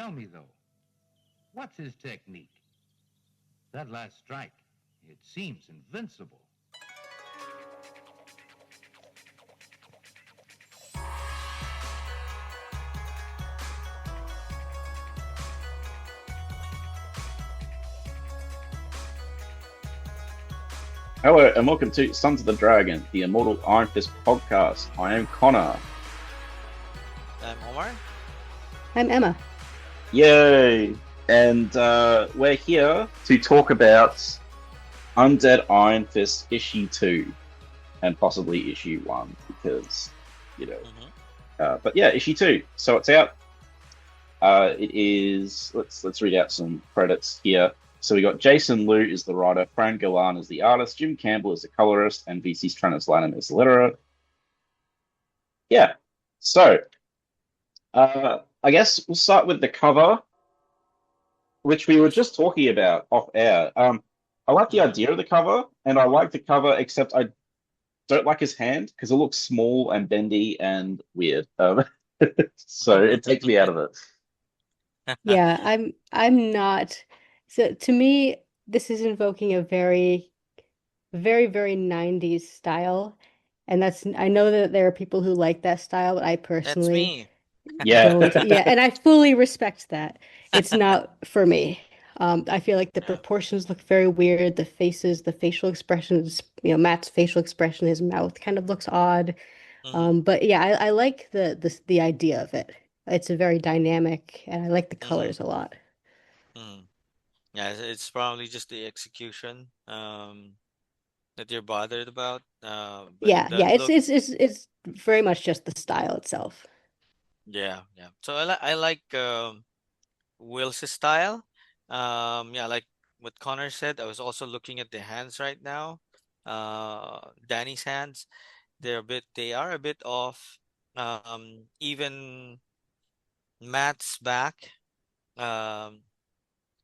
Tell me, though, what's his technique? That last strike, it seems invincible. Hello and welcome to Sons of the Dragon, the Immortal Iron Fist podcast. I am Connor. I'm Omar. I'm Emma. Yay! And we're here to talk about Undead Iron Fist issue 2 and possibly issue 1 because, but yeah, issue 2. So it's out. It is, let's read out some credits here. So we got Jason Liu is the writer, Fran Golan is the artist, Jim Campbell is the colorist, and VC Translator is the letterer. Yeah. So, I guess we'll start with the cover, which we were just talking about off air. I like the idea of the cover, and I like the cover, except I don't like his hand because it looks small and bendy and weird. So it takes me out of it. Yeah, I'm not. So to me, this is invoking a very, very, very 90s style. And I know that there are people who like that style, but I That's personally me. Yeah. don't. Yeah, and I fully respect that. It's not for me. I feel like the proportions look very weird. The faces, the facial expressions, Matt's facial expression, his mouth kind of looks odd. But yeah, I like the idea of it. It's a very dynamic, and I like the colors a lot. Mhm. Yeah, it's probably just the execution that you're bothered about. But it Yeah, does yeah, look, it's very much just the style itself. yeah. So I like Will's style. Yeah, like what Connor said. I was also looking at the hands right now. Danny's hands. They are a bit off. Even Matt's back. Um,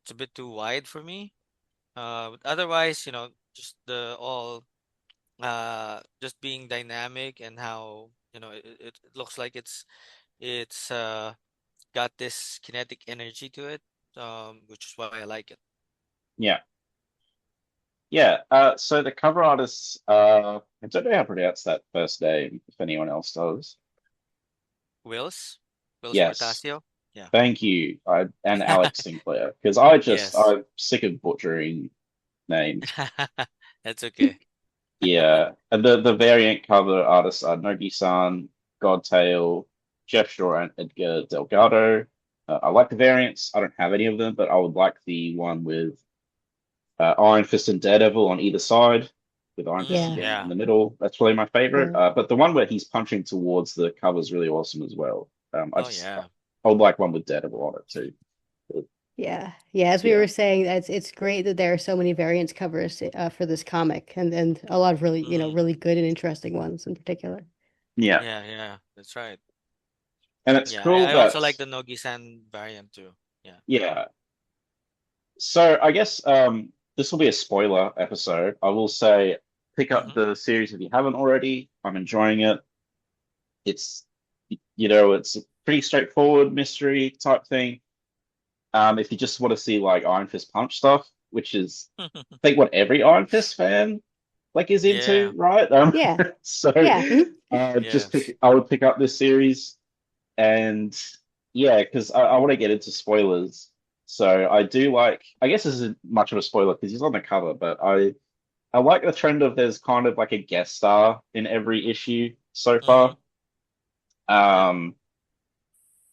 it's a bit too wide for me. But otherwise, just the all just being dynamic and how it looks like it's got this kinetic energy to it, which is why I like it. Yeah. Yeah, so the cover artist, I don't know how to pronounce that first name, if anyone else does. Wills, Wills Yes, Portacio. Yeah. thank you. And Alex Sinclair, because Yes. I'm sick of butchering names. That's okay. Yeah, and the variant cover artists are Nogi-san, Godtail, Jeff Shaw, and Edgar Delgado. I like the variants. I don't have any of them, but I would like the one with Iron Fist and Daredevil on either side, with Iron Fist Yeah, again in Yeah. the middle. That's probably my favorite. yeah, But the one where he's punching towards the cover is really awesome as well. Oh yeah. I would like one with Daredevil on it too. But, yeah, yeah. As we yeah, were saying, it's great that there are so many variants covers for this comic, and a lot of really, Mm. really good and interesting ones in particular. yeah, Yeah. That's right. and it's Yeah, cool I also that like the Nogi-san variant too. Yeah. yeah. So I guess this will be a spoiler episode. I will say pick up Mm-hmm. the series if you haven't already. I'm enjoying it. It's it's a pretty straightforward mystery type thing. If you just want to see like Iron Fist punch stuff, which is I think what every Iron Fist fan like is into, Yeah. right? Yeah, So yeah, Yes. I would pick up this series and yeah, because I want to get into spoilers. So I do like I guess this isn't much of a spoiler because he's on the cover, but I like the trend of there's kind of like a guest star in every issue so Mm-hmm. far. Yeah. Um,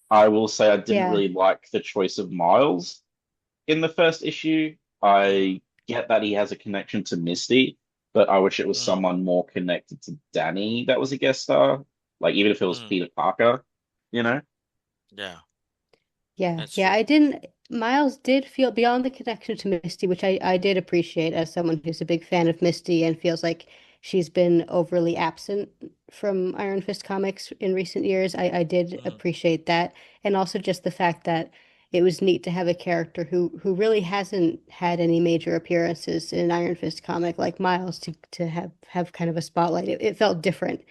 I will say I didn't yeah, really like the choice of Miles in the first issue. Mm-hmm. I get that he has a connection to Misty, but I wish it was Mm-hmm. someone more connected to Danny that was a guest star. Like even if it was Mm-hmm. Peter Parker, you know? Yeah. yeah, That's yeah. true. I didn't. Miles did feel beyond the connection to Misty, which I did appreciate as someone who's a big fan of Misty and feels like she's been overly absent from Iron Fist comics in recent years. I did Mm-hmm. appreciate that, and also just the fact that it was neat to have a character who really hasn't had any major appearances in an Iron Fist comic like Miles to have kind of a spotlight. It felt different.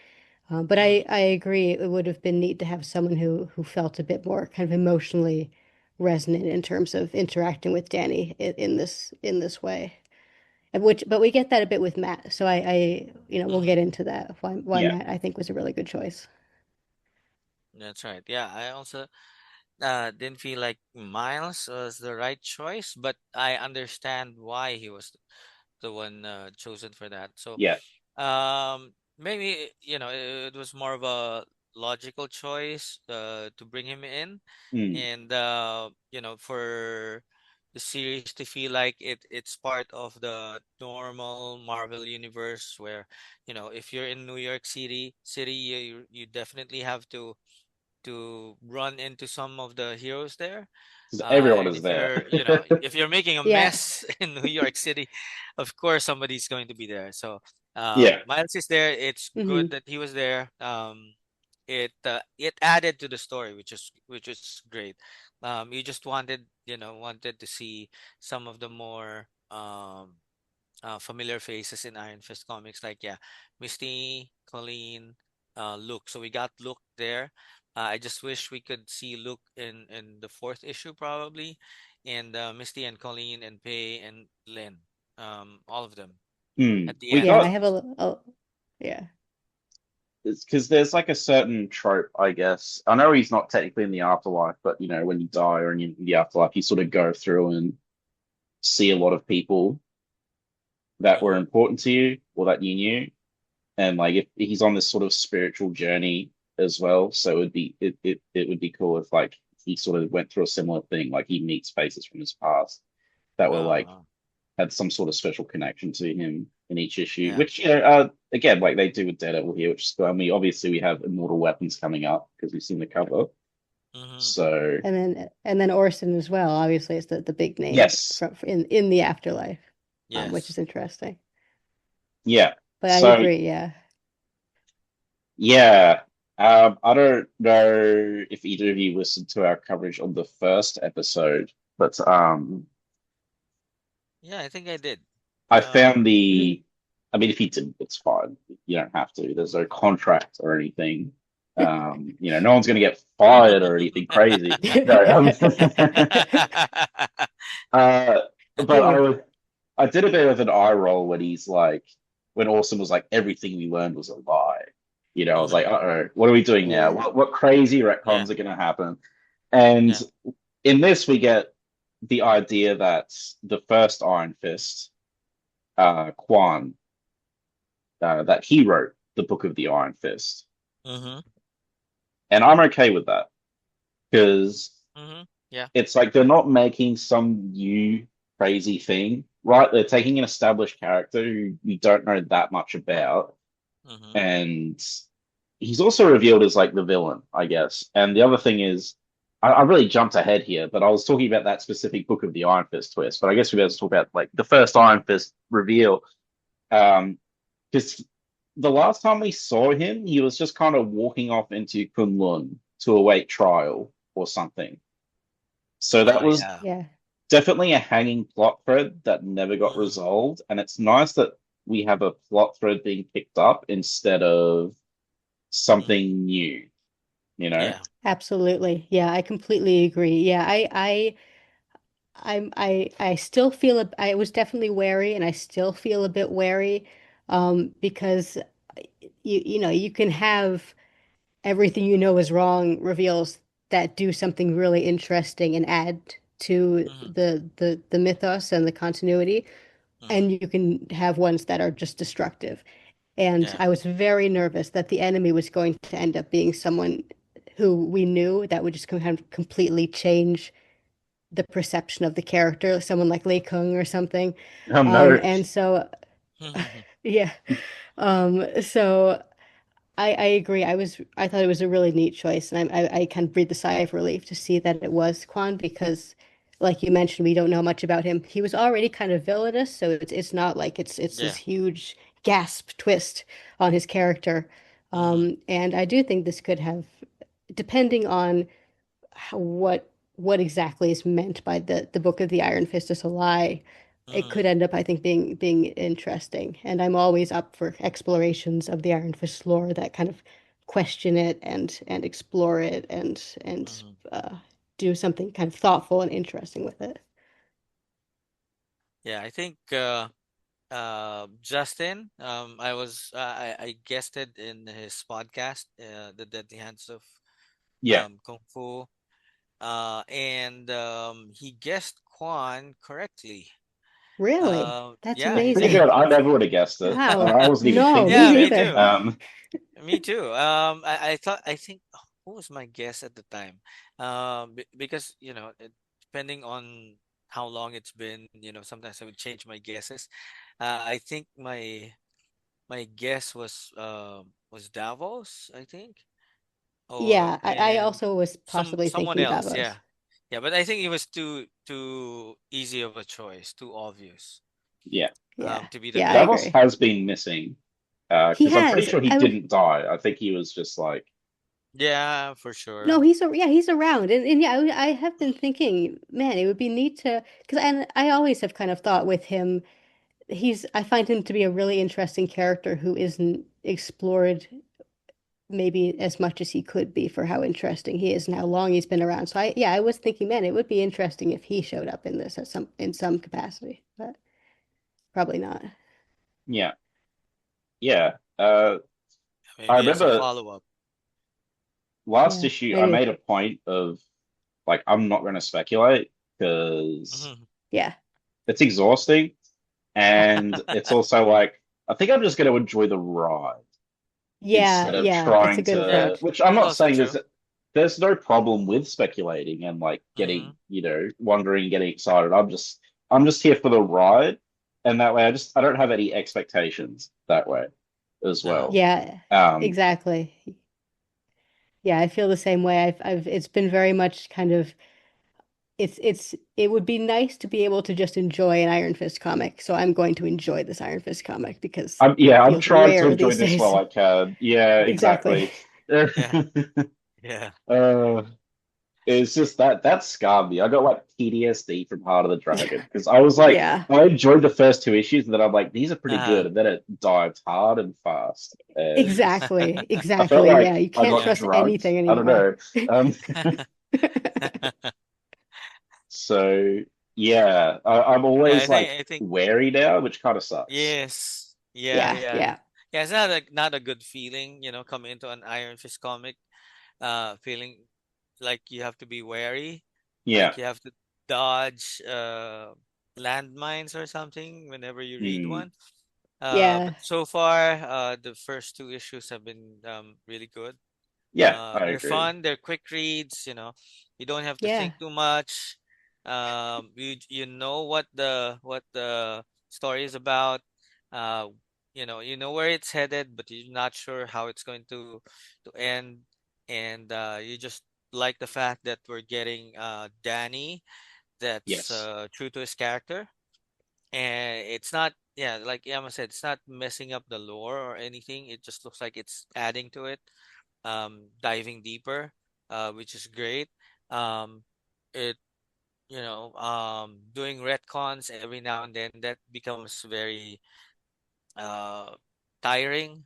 But Mm-hmm. I agree it would have been neat to have someone who felt a bit more kind of emotionally resonant in terms of interacting with Danny in this way. But we get that a bit with Matt. So we'll Mm-hmm. get into that. Why Yeah, Matt I think was a really good choice. That's right. Yeah, I also didn't feel like Miles was the right choice, but I understand why he was the one chosen for that. So, yeah. maybe it was more of a logical choice to bring him in, Mm. and for the series to feel like it's part of the normal Marvel universe, where if you're in New York City, you definitely have to run into some of the heroes there. 'Cause everyone And is if there. you're making a Yeah. mess in New York City, of course somebody's going to be there. So Yeah. Miles is there. It's good Hmm. that he was there. It added to the story, which is great. You just wanted to see some of the more familiar faces in Iron Fist comics, like, yeah, Misty, Colleen, Luke. So we got Luke there. I just wish we could see Luke in the fourth issue, probably, and Misty and Colleen and Pei and Lynn, all of them Mm. at the We end. Yeah, I got have yeah. it's because there's like a certain trope, I guess. I know he's not technically in the afterlife, but when you die or in the afterlife, you sort of go through and see a lot of people that were Mm-hmm. important to you or that you knew. And like if he's on this sort of spiritual journey as well, so it would be cool if like he sort of went through a similar thing, like he meets faces from his past that were like Uh, had some sort of special connection to him in each issue, yeah. which again like they do with Daredevil here, which is cool. I mean, obviously we have Immortal Weapons coming up because we've seen the cover, Mm-hmm. so And then Orson as well. Obviously, it's the big name yes, in the afterlife, which Yes. is interesting. yeah, But I so agree. Yeah. yeah. I don't know if either of you listened to our coverage on the first episode, but Yeah, I think I did. I Um. found I mean, if you didn't, it's fine. You don't have to. There's no contract or anything. No one's going to get fired or anything crazy. No, uh, but I did a bit of an eye roll when he's like, when Orson was like, everything we learned was a lie. I was like, Mhm. uh-oh, what are we doing now? Yeah. What crazy Yeah. retcons are going to happen? And Yeah. in this, we get the idea that the first Iron Fist, Quan, that he wrote the Book of the Iron Fist. Mhm. And I'm okay with that because Mhm. Yeah. it's like they're not making some new crazy thing, right? They're taking an established character who we don't know that much about, Mhm. and he's also revealed as like the villain, I guess. And the other thing is, I really jumped ahead here, but I was talking about that specific Book of the Iron Fist twist. But I guess we better talk about like the first Iron Fist reveal. Because the last time we saw him, he was just kind of walking off into Kunlun to await trial or something. So that Oh was yeah. Yeah. definitely a hanging plot thread that never got Mhm. resolved. And it's nice that we have a plot thread being picked up instead of Mhm. something new, you know? Yeah. Absolutely. Yeah, I completely agree. Yeah, I still feel I was definitely wary, and I still feel a bit wary, because you can have everything you know is wrong reveals that do something really interesting and add to Mhm. the mythos and the continuity, Mhm. and you can have ones that are just destructive. And Yeah. I was very nervous that the enemy was going to end up being someone who we knew that would just kind of completely change the perception of the character, someone like Lei Kung or something. Oh no. And so, Mhm. yeah. So I agree. I thought it was a really neat choice, and I kind of breathed a sigh of relief to see that it was Quan because, like you mentioned, we don't know much about him. He was already kind of villainous, so it's not like it's this Yeah. huge gasp twist on his character. Mhm. And I do think this could have, depending on what exactly is meant by the Book of the Iron Fist is a lie. It could Mhm. end up, I think, being interesting. And I'm always up for explorations of the Iron Fist lore that kind of question it and explore it and Mhm. uh, do something kind of thoughtful and interesting with it. Yeah, I think Justin, I guested in his podcast, The Deadly Hands of Yeah. Kung Fu, and he guessed Quan correctly. Really? That's Yeah, he Pretty did. good. amazing. I never would have guessed it. Wow. I wasn't even No, me thinking Yeah, me it. neither. too. Me too. I think what was my guess at the time? Because depending on how long it's been, sometimes I would change my guesses. I think my guess was Davos, I think, or Yeah, I and also was possibly someone thinking else. Yeah, Davos. yeah, but I think it was too easy of a choice, too obvious, Yeah. Yeah. to be the Yeah, I villain. Davos agree. has been missing. He Because I'm pretty has. sure he didn't die. I think he was just like, Yeah, for No, sure. he's around, and yeah, I have been thinking, man, it would be neat to, because and I always have kind of thought with him, I find him to be a really interesting character who isn't explored maybe as much as he could be for how interesting he is and how long he's been around. So I was thinking, man, it would be interesting if he showed up in this in some capacity, but probably not. yeah, yeah. I Maybe as a remember follow-up. last Yeah, issue, I maybe. made a point of like, I'm not going to speculate because Mhm. Yeah, it's exhausting. And it's also like, I think I'm just going to enjoy the ride yeah, instead of yeah. That's a trying good Yeah, to, approach. which I'm it's not also saying true. there's no problem with speculating and like getting, Hmm. wondering, getting excited. I'm just here for the ride. And that way I don't have any expectations that way as Uh-huh. well. Yeah, Um, exactly. Yeah, I feel the same way. It's been very much kind of it would be nice to be able to just enjoy an Iron Fist comic. So I'm going to enjoy this Iron Fist comic because it I'm feels trying to rare enjoy these this while days. I can. Yeah, Exactly. exactly. Yeah, yeah. uh, it's just that scarred me. I got like PTSD from Heart of the Dragon because I was like, Yeah, I enjoyed the first two issues, and then I'm like, these are pretty Uh-huh. good, and then it dives hard and fast, and exactly. I felt Exactly. Yeah, like you I can't got Yeah. trust drugged. anything I don't anymore. know. Um, so yeah, I'm Yeah, always like I think wary now, which kind of sucks. yes. Yeah, Yeah, yeah. yeah, Yeah, it's not a good feeling, coming into an Iron Fist comic, feeling like you have to be wary, Yeah. like you have to dodge landmines or something whenever you read Mm, one. But yeah, so far, the first two issues have been really good. yeah, I They're agree. fun, they're quick reads, you don't have to yeah, think too much. You know what the story is about. Uh, you know where it's headed, but you're not sure how it's going to end. And you just like the fact that we're getting Danny that's Yes. true to his character, and it's not, yeah, like Yama said, it's not messing up the lore or anything. It just looks like it's adding to it, diving deeper, which is great. Um, it doing retcons every now and then, that becomes very uh tiring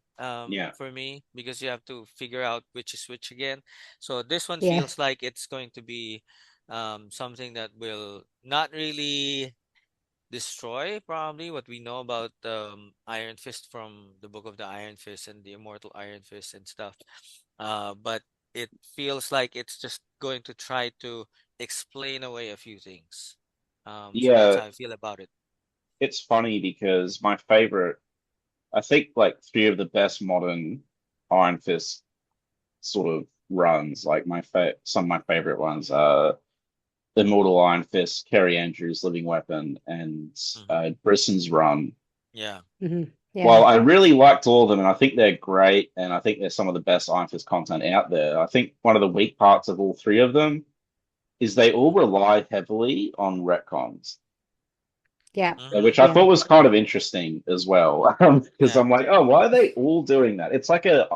Yeah. for me, because you have to figure out which is which again. So this one yeah, feels like it's going to be something that will not really destroy probably what we know about Iron Fist from the Book of the Iron Fist and the Immortal Iron Fist and stuff. But it feels like it's just going to try to explain away a few things. So that's Yeah, how I feel about it. it's funny because my favorite, I think like three of the best modern Iron Fist sort of runs, like some of my favorite ones are Immortal Iron Fist, Kerry Andrews' Living Weapon, and Hmm. Brisson's run. Yeah. While yeah, I really liked all of them, and I think they're great, and I think they're some of the best Iron Fist content out there, I think one of the weak parts of all three of them is they all rely heavily on retcons. yeah, Hmm. Which I yeah, thought was kind of interesting as well, because Yeah. I'm like, oh, why are they all doing that? It's like an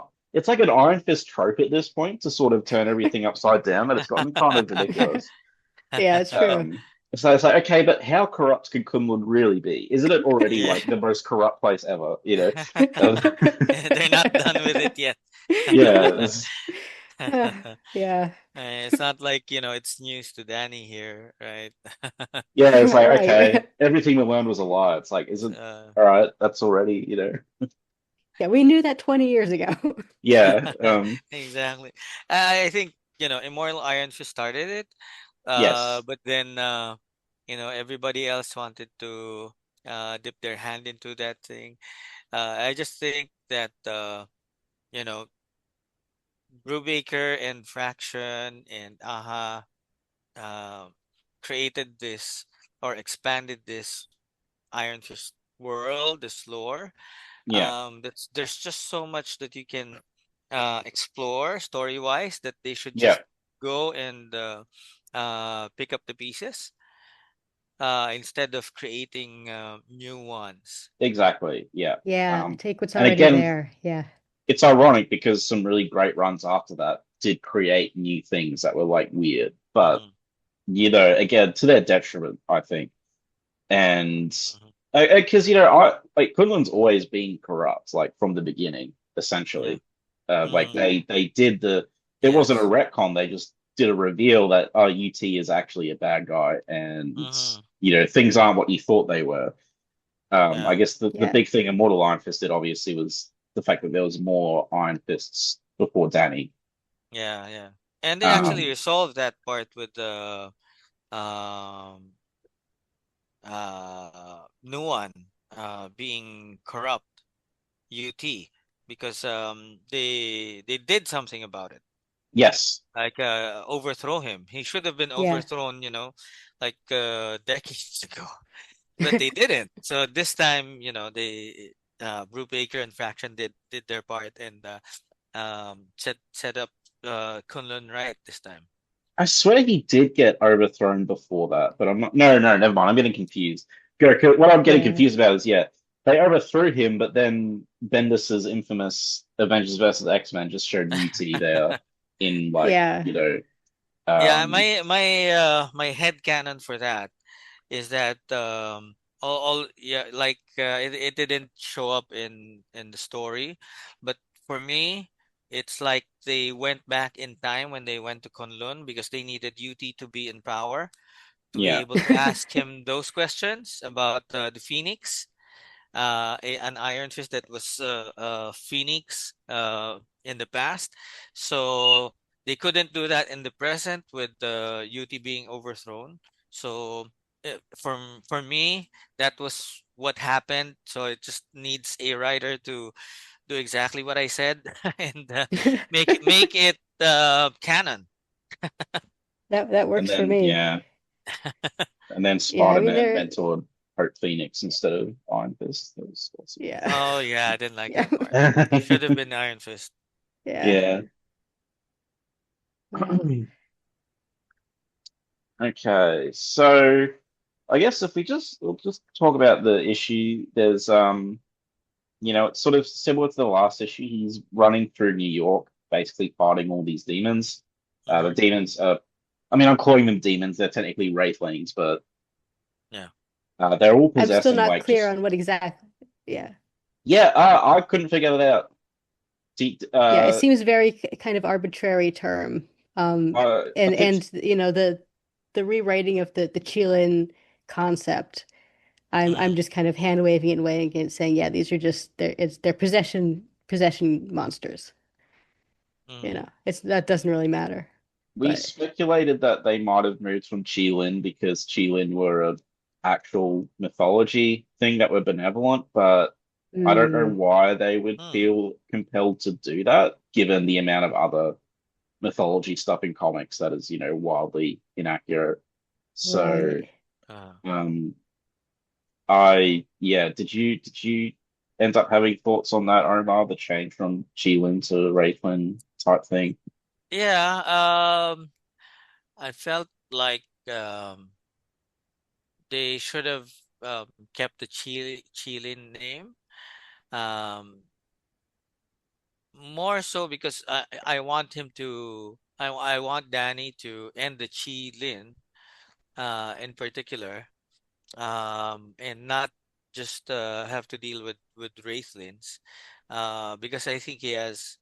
Iron Fist trope at this point to sort of turn everything upside down. That it's gotten kind of ridiculous. yeah. It's true. So it's like, okay, but how corrupt could Kunlun really be? Isn't it already Yeah. like the most corrupt place ever? Um, They're not done with it yet. yeah, Yeah. It's not like, it's news to Danny here, right? Yeah, it's like, okay, Right. everything we learned was a lie. It's like, is it Uh, all right? That's already, Yeah, we knew that 20 years ago. yeah, exactly. I think, Immortal Iron Fist started it. yes, But then, everybody else wanted to dip their hand into that thing. I just think that, you know, Brubaker and Fraction and Aha uh, created this or expanded this Iron Fist world, this lore. yeah, There's just so much that you can explore story wise that they should yeah, just go and pick up the pieces instead of creating new ones. exactly, yeah. Yeah, Um, take what's and already again, there. Yeah. it's ironic because some really great runs after that did create new things that were like weird, but Mm, again, to their detriment, I think. And mhm. because I like Kunlun's always been corrupt, like from the beginning, Yeah. essentially. Like Mm, they did it wasn't a yes. retcon, they just did a reveal that UT is actually a bad guy, and Mm-hmm. things aren't what you thought they were. I Yeah. guess the Yeah. big thing Immortal Iron Fist did obviously was the fact that there was more Iron Fists before Danny. Yeah. Yeah. And they actually Um, resolved that part with the um new one being corrupt UT because they did something about it. yes, Like overthrow him. He should have been Yeah. overthrown, like decades ago. But they didn't. So this time, they Brubaker and Fraction did their part and set up Kunlun right this time. I swear he did get overthrown before that, but I'm not. No, no, never mind. I'm getting confused. What I'm getting Yeah. confused about is, yeah, they overthrew him, but then Bendis's infamous Avengers versus X-Men just showed UT there in like, Yeah. Yeah, um, my head canon for that is that all yeah, like it didn't show up in the story, but for me it's like they went back in time when they went to Kunlun because they needed UT to be in power to be yeah, able to ask him those questions about the Phoenix, an Iron Fist that was Phoenix in the past. So they couldn't do that in the present with the UT being overthrown. So for me, that was what happened. So it just needs a writer to do exactly what I said and make it canon. That and works for then me. yeah, and then Yeah, I mean Spider-Man there mentored Hope Phoenix instead of Iron Fist. That was yeah. Oh yeah, I didn't like Yeah. that part. He should have awesome. been Iron Fist. Yeah. Yeah. Wow. Okay, so I guess if we'll just talk about the issue. There's it's sort of similar to the last issue. He's running through New York, basically fighting all these demons. The Hmm. demons are, I mean, I'm calling them demons. They're technically wraithlings, but Yeah. they're all I'm still possessing not like clear just on what exactly. Yeah. yeah. I couldn't figure that out. Yeah, it seems very kind of arbitrary term. I think And the rewriting of the Chilean concept. I'm Hmm. just kind of hand waving and weighing it, saying, yeah, these are just they're possession monsters. Hmm. It's that doesn't really matter. we But speculated that they might have moved from Qilin because Qilin were a actual mythology thing that were benevolent, but I don't know mm, why they would Hmm. feel compelled to do that, given the amount of other mythology stuff in comics that is, wildly inaccurate. So, right. Uh, um, yeah, did you end up having thoughts on that, Omar, the change from Qilin to Wraithlin type thing? yeah. I felt like they should have kept the Chilin name. Um, More so because I want him to. I want Danny to end the Chilin in particular. And not just have to deal with Wraithlings, because I think he has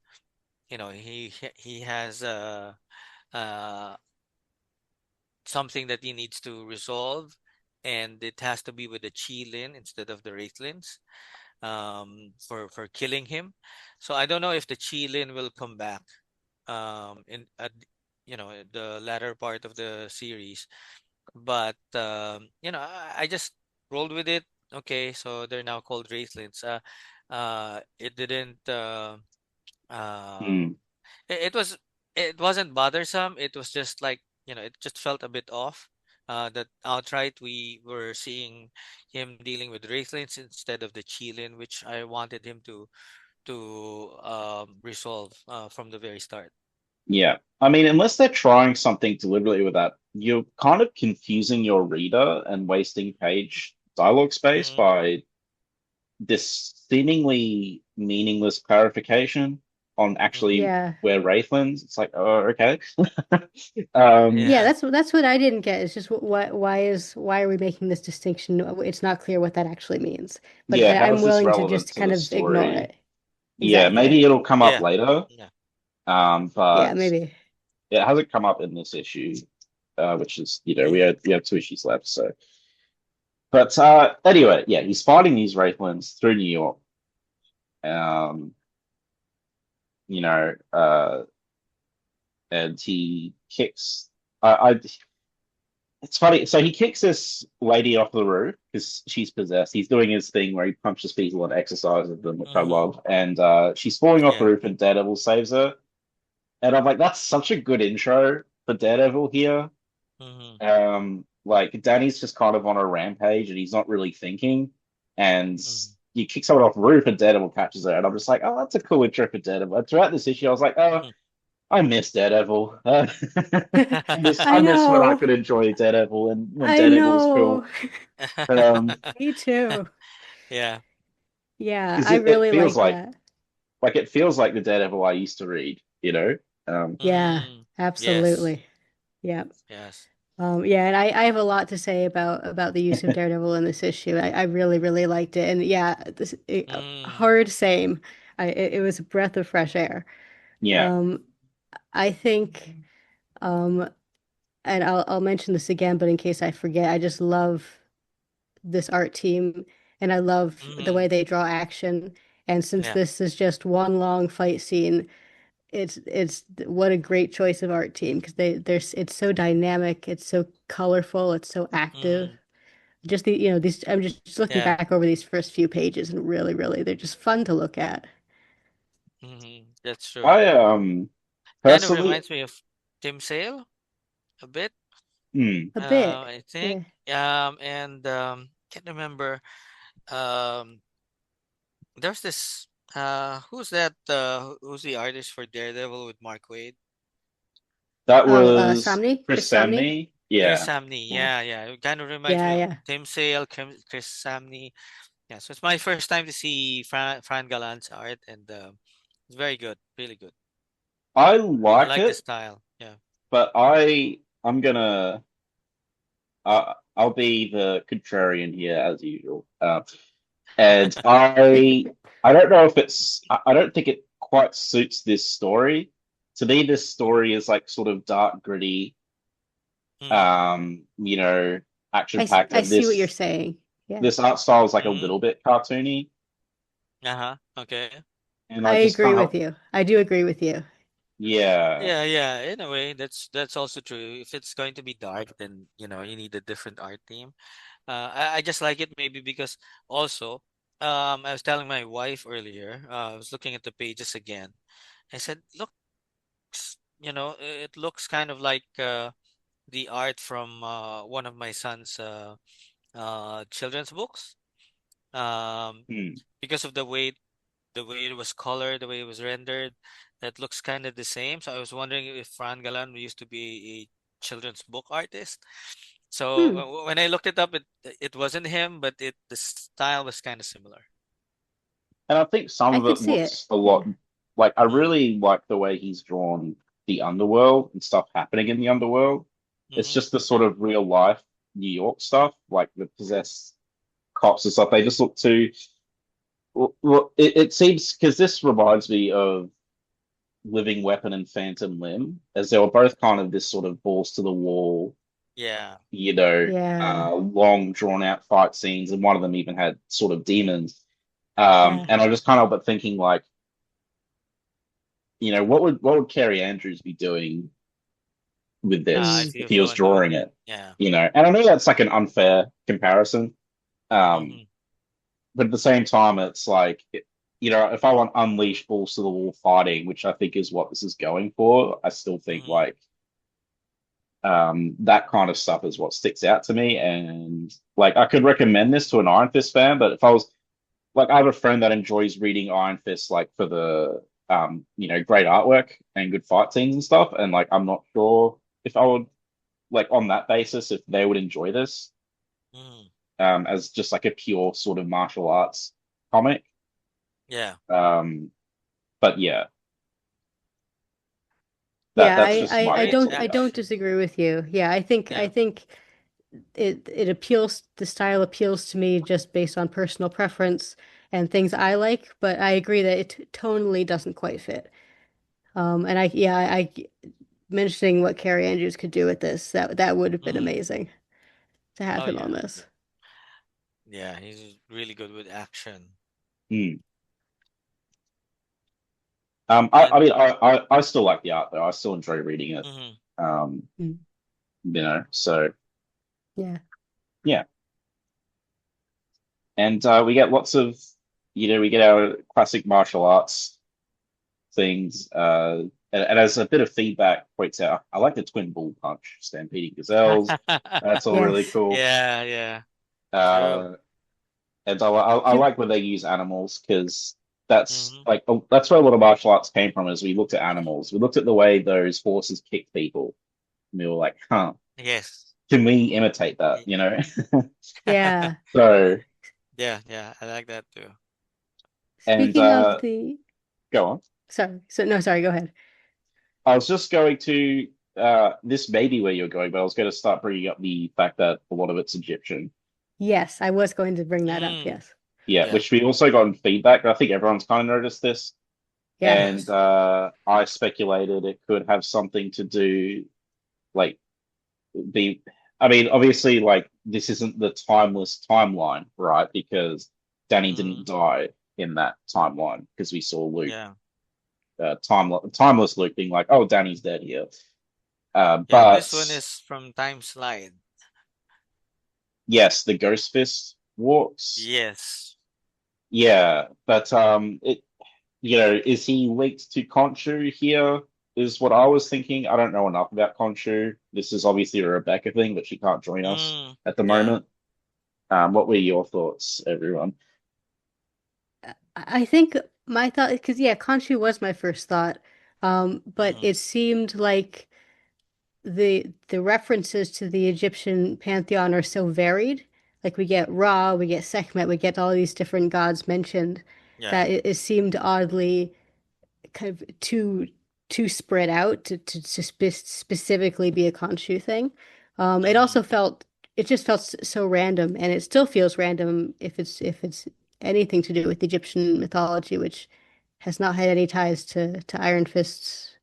he has uh something that he needs to resolve, and it has to be with the Chilin instead of the Wraithlings, for killing him. So I don't know if the Chilin will come back in at the latter part of the series, but I just rolled with it. Okay, so they're now called Wraithlings. It didn't uh Hmm. it wasn't bothersome. It was just like, it just felt a bit off. That outright we were seeing him dealing with Wraithlings instead of the Chilin, which I wanted him to resolve from the very start. Yeah. I mean, unless they're trying something deliberately with that, you're kind of confusing your reader and wasting page dialogue space Mm, by this seemingly meaningless clarification on mm-hmm. actually Yeah. where Wraithlings. It's like, oh, okay. Um, Yeah, Yeah. that's what I didn't get. It's just why are we making this distinction? It's not clear what that actually means. But yeah, how I'm is this willing to relevant just to kind the of ignore story? it. Yeah, Exactly. maybe it'll come up Yeah. later. Yeah. Yeah, But maybe. it hasn't come up in this issue, which is, Mm, we have two issues left. So, but anyway, yeah, he's fighting these Wraithlings through New York. Um, you know, and he kicks. I It's funny. So he kicks this lady off the roof because she's possessed. He's doing his thing where he punches people and exercises them, which I mm-hmm. love. And she's falling off the Yeah. roof, and Daredevil saves her. And I'm like, that's such a good intro for Daredevil here. Mm-hmm. Like Danny's just kind of on a rampage, and he's not really thinking. And Mm-hmm. he kicks someone off the roof, and Daredevil catches her. And I'm just like, oh, that's a cool intro for Daredevil. And throughout this issue, I was like, oh, I miss Daredevil. I I miss when I know. could enjoy Daredevil and when I Daredevil was know. cool. Um, Me too. Yeah. Yeah, because I it really feels like that. like it feels like the Daredevil I used to read, you know? Yeah, Mm. Yes. absolutely. Yeah. Yes. Yeah, and I have a lot to say about the use of Daredevil in this issue. I really, really liked it. And yeah, Mm. hard same. It was a breath of fresh air. Yeah. Um, I think, um, and I'll mention this again, but in case I forget, I just love this art team, and I love the way Mm. they draw action. And since Yeah. this is just one long fight scene, it's what a great choice of art team because there's it's so dynamic, it's so colorful, it's so active. Mm. Just these I'm just looking Yeah. back over these first few pages and really, really they're just fun to look at. That's true. I Kind of personally, reminds me of Tim Sale a bit. hmm, A bit. I think. Yeah. And can't remember. Um, there's this. Who's that? Who's the artist for Daredevil with Mark Waid? that Oh, was Somni, Chris Chris Samney. Samney. Chris Yeah. Samney. Yeah. Yeah, yeah. It kind of reminds me Yeah, of yeah. Tim Sale, Chris Samney. Yeah, so it's my first time to see Fran Galant's art, and it's very good, really good. I I like like the it, style. Yeah. but I'm gonna I'll be the contrarian here as usual. And I don't know if I don't think it quite suits this story. To me, this story is like sort of dark, gritty, Mm-hmm. you know, action packed, I and see what you're saying. Yeah. this art style is like a Mm-hmm. little bit cartoony, Uh-huh. Okay. and I I just agree with can't. you. I do agree with you. Yeah, Yeah, yeah. In a way, that's also true. If it's going to be dark, then you need a different art team. I just like it maybe because also, I was telling my wife earlier. I was looking at the pages again. I said, looks, it looks kind of like the art from one of my son's children's books. Um, hmm. because of the way it was colored, the way it was rendered, that looks kind of the same. So I was wondering if Fran Galan used to be a children's book artist. So Hmm. when I looked it up, it wasn't him, but the style was kind of similar. And I think some I of could it see it. looks a Yeah. lot like I Mm-hmm. really like the way he's drawn the underworld and stuff happening in the underworld. It's Mm-hmm. just the sort of real life New York stuff, like the possessed cops and stuff. They just look too. Well, it seems because this reminds me of Living Weapon and Phantom Limb, as they were both kind of this sort of balls to the wall, Yeah. Yeah. long drawn out fight scenes, and one of them even had sort of demons. Yeah. And I just kind of but thinking like, what would Kerry Andrews be doing with this If Mm. if you're he was fluent with drawing it. it? Yeah. And I know that's like an unfair comparison. Um, Mm-hmm. but at the same time, it's like, if I want unleash balls to the wall fighting, which I think is what this is going for, I still think Mm-hmm. like that kind of stuff is what sticks out to me. And like, I could recommend this to an Iron Fist fan, but if I was like, I have a friend that enjoys reading Iron Fist like for the great artwork and good fight scenes and stuff, and like, I'm not sure if I would like on that basis if they would enjoy this Mm-hmm. as just like a pure sort of martial arts comic. Yeah. Um, but yeah, Yeah, that's just my I Great thoughts don't on I that. don't action. disagree with you. Yeah, I Yeah. think it appeals, the style appeals to me just based on personal preference and things I like, but I agree that it tonally doesn't quite fit. And I mentioning what Carrie Andrews could do with this, that would have been Mm-hmm. amazing to have Oh him on yeah. this. Yeah. He's really good with action. Hmm. I And mean, I still like the art though. I still enjoy reading it. mm-hmm. Um, Mm. so Yeah. yeah, and we get lots of, we get our classic martial arts things. And as a bit of feedback points out, I like the twin bull punch, stampeding gazelles. That's all really Yes. cool. Yeah, yeah. True. Uh, and I Can, like when they use animals because that's Mm-hmm. like that's where a lot of martial arts came from. Is we looked at animals, we looked at the way those horses kick people, and we were like, huh, Yes. can we imitate that? Y- yeah. So, Yeah, yeah. I like that too. and Speaking of the, go on. sorry. So no, sorry, go ahead. I was just going to this may be where you're going, but I was going to start bringing up the fact that a lot of it's Egyptian. Yes, I was going to bring that up. Mm. Um, Yes. yeah, Yeah. which we also got in feedback. I think everyone's kind of noticed this, Yeah. and Yes. I speculated it could have something to do like be. I mean, obviously, like this isn't the timeless timeline, right? Because Danny Mm-hmm. didn't die in that timeline because we saw Luke, Yeah. timeless Luke being like, "Oh, Danny's dead here." Yeah. This But one is from Time Slide. yes, the Ghost Fist walks. Yes. Yeah, but is he linked to Khonshu here? Is what I was thinking. I don't know enough about Khonshu. This is obviously a Rebecca thing, but she can't join us Mm. at the Yeah. moment. What were your thoughts, everyone? I think my thought, because yeah, Khonshu was my first thought. But Mm-hmm. it seemed like the references to the Egyptian pantheon are so varied. Like we get Ra, we get Sekhmet, we get all these different gods mentioned Yeah. that it seemed oddly kind of too spread out to specifically be a Khonshu thing. It Mm-hmm. also felt it just felt so random, and it still feels random if it's anything to do with Egyptian mythology, which has not had any ties to Iron Fist's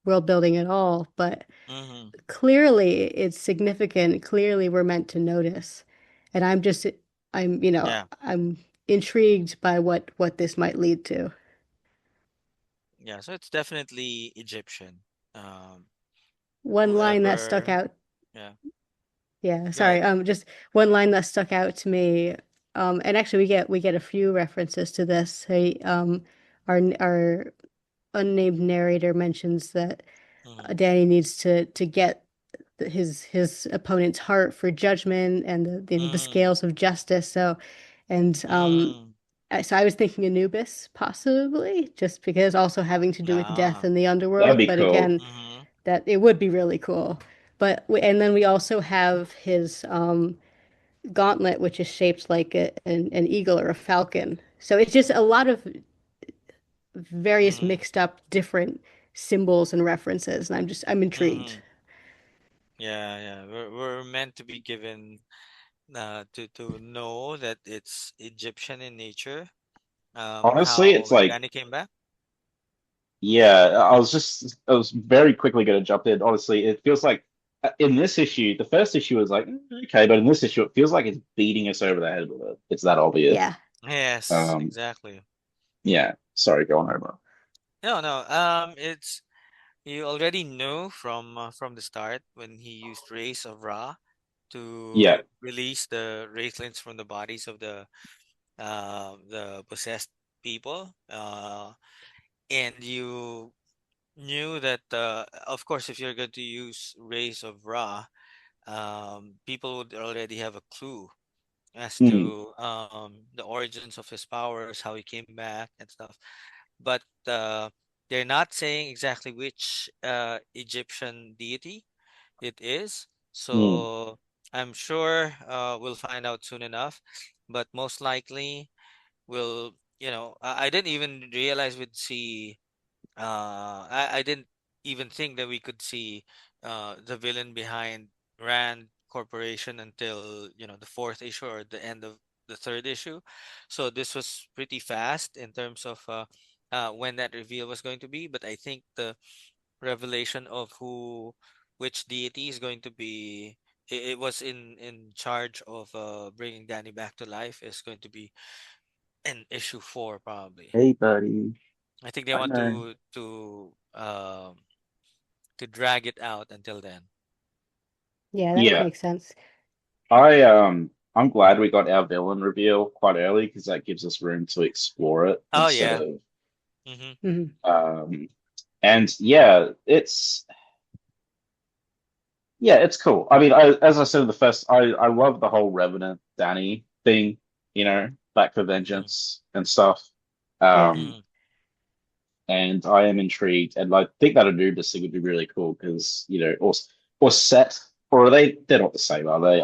world building at all. But Mm-hmm. clearly, it's significant. Clearly, we're meant to notice, and Yeah. I'm intrigued by what this might lead to. Yeah. So it's definitely Egyptian. Um, One line that stuck whoever. out, Yeah. yeah, Go sorry, ahead. just one line that stuck out to me, and actually we get a few references to this. Our unnamed narrator mentions that Mm-hmm. Danny needs to get his opponent's heart for judgment and the Mm-hmm. scales of justice. And Mm. so I was thinking Anubis possibly, just because also having to do with death Ah. in the That'd underworld. be But cool. again, Mm-hmm. that it would be really cool. And then we also have his gauntlet, which is shaped like an eagle or a falcon. So it's just a lot of various Mm-hmm. mixed up different symbols and references, and I'm intrigued. Mm-hmm. Yeah, yeah. We're meant to be given to know that it's Egyptian in nature. Honestly, it's How like Danny came back. Yeah, I was very quickly going to jump in. Honestly, it feels like in this issue, the first issue was like okay, but in this issue, it feels like it's beating us over the head with it. It's that obvious. Yeah. Yes, Um, exactly. yeah. Sorry, go on, Omar. No, no. It's you already knew from the start when he used Rays of Ra Yeah. to release the wraithlings from the bodies of the possessed people. And you knew that of course if you're going to use Rays of Ra, people would already have a clue as Mm, to the origins of his powers, how he came back and stuff. But they're not saying exactly which Egyptian deity it is. mm, So I'm sure we'll find out soon enough. But most likely we'll, I didn't even realize we'd see. I didn't even think that we could see the villain behind Rand Corporation until the fourth issue or the end of the third issue. So this was pretty fast in terms of when that reveal was going to be. But I think the revelation of which deity is going to be it was in charge of bringing Danny back to life is going to be in issue 4 probably. hey, buddy. I think they I want know. to drag it out until then. Yeah, that would Yeah. make sense. I'm glad we got our villain reveal quite early because that gives us room to explore it Oh instead yeah. of Mm-hmm. Hmm. um and yeah, it's cool. I mean, as I said in the first, I love the whole Revenant Danny thing, back for Mm-hmm. vengeance and stuff. Yeah. Um, Mm-hmm. and I am intrigued, and I think that Anubis thing would be really cool because or Set, or are they? They're not the same, are they?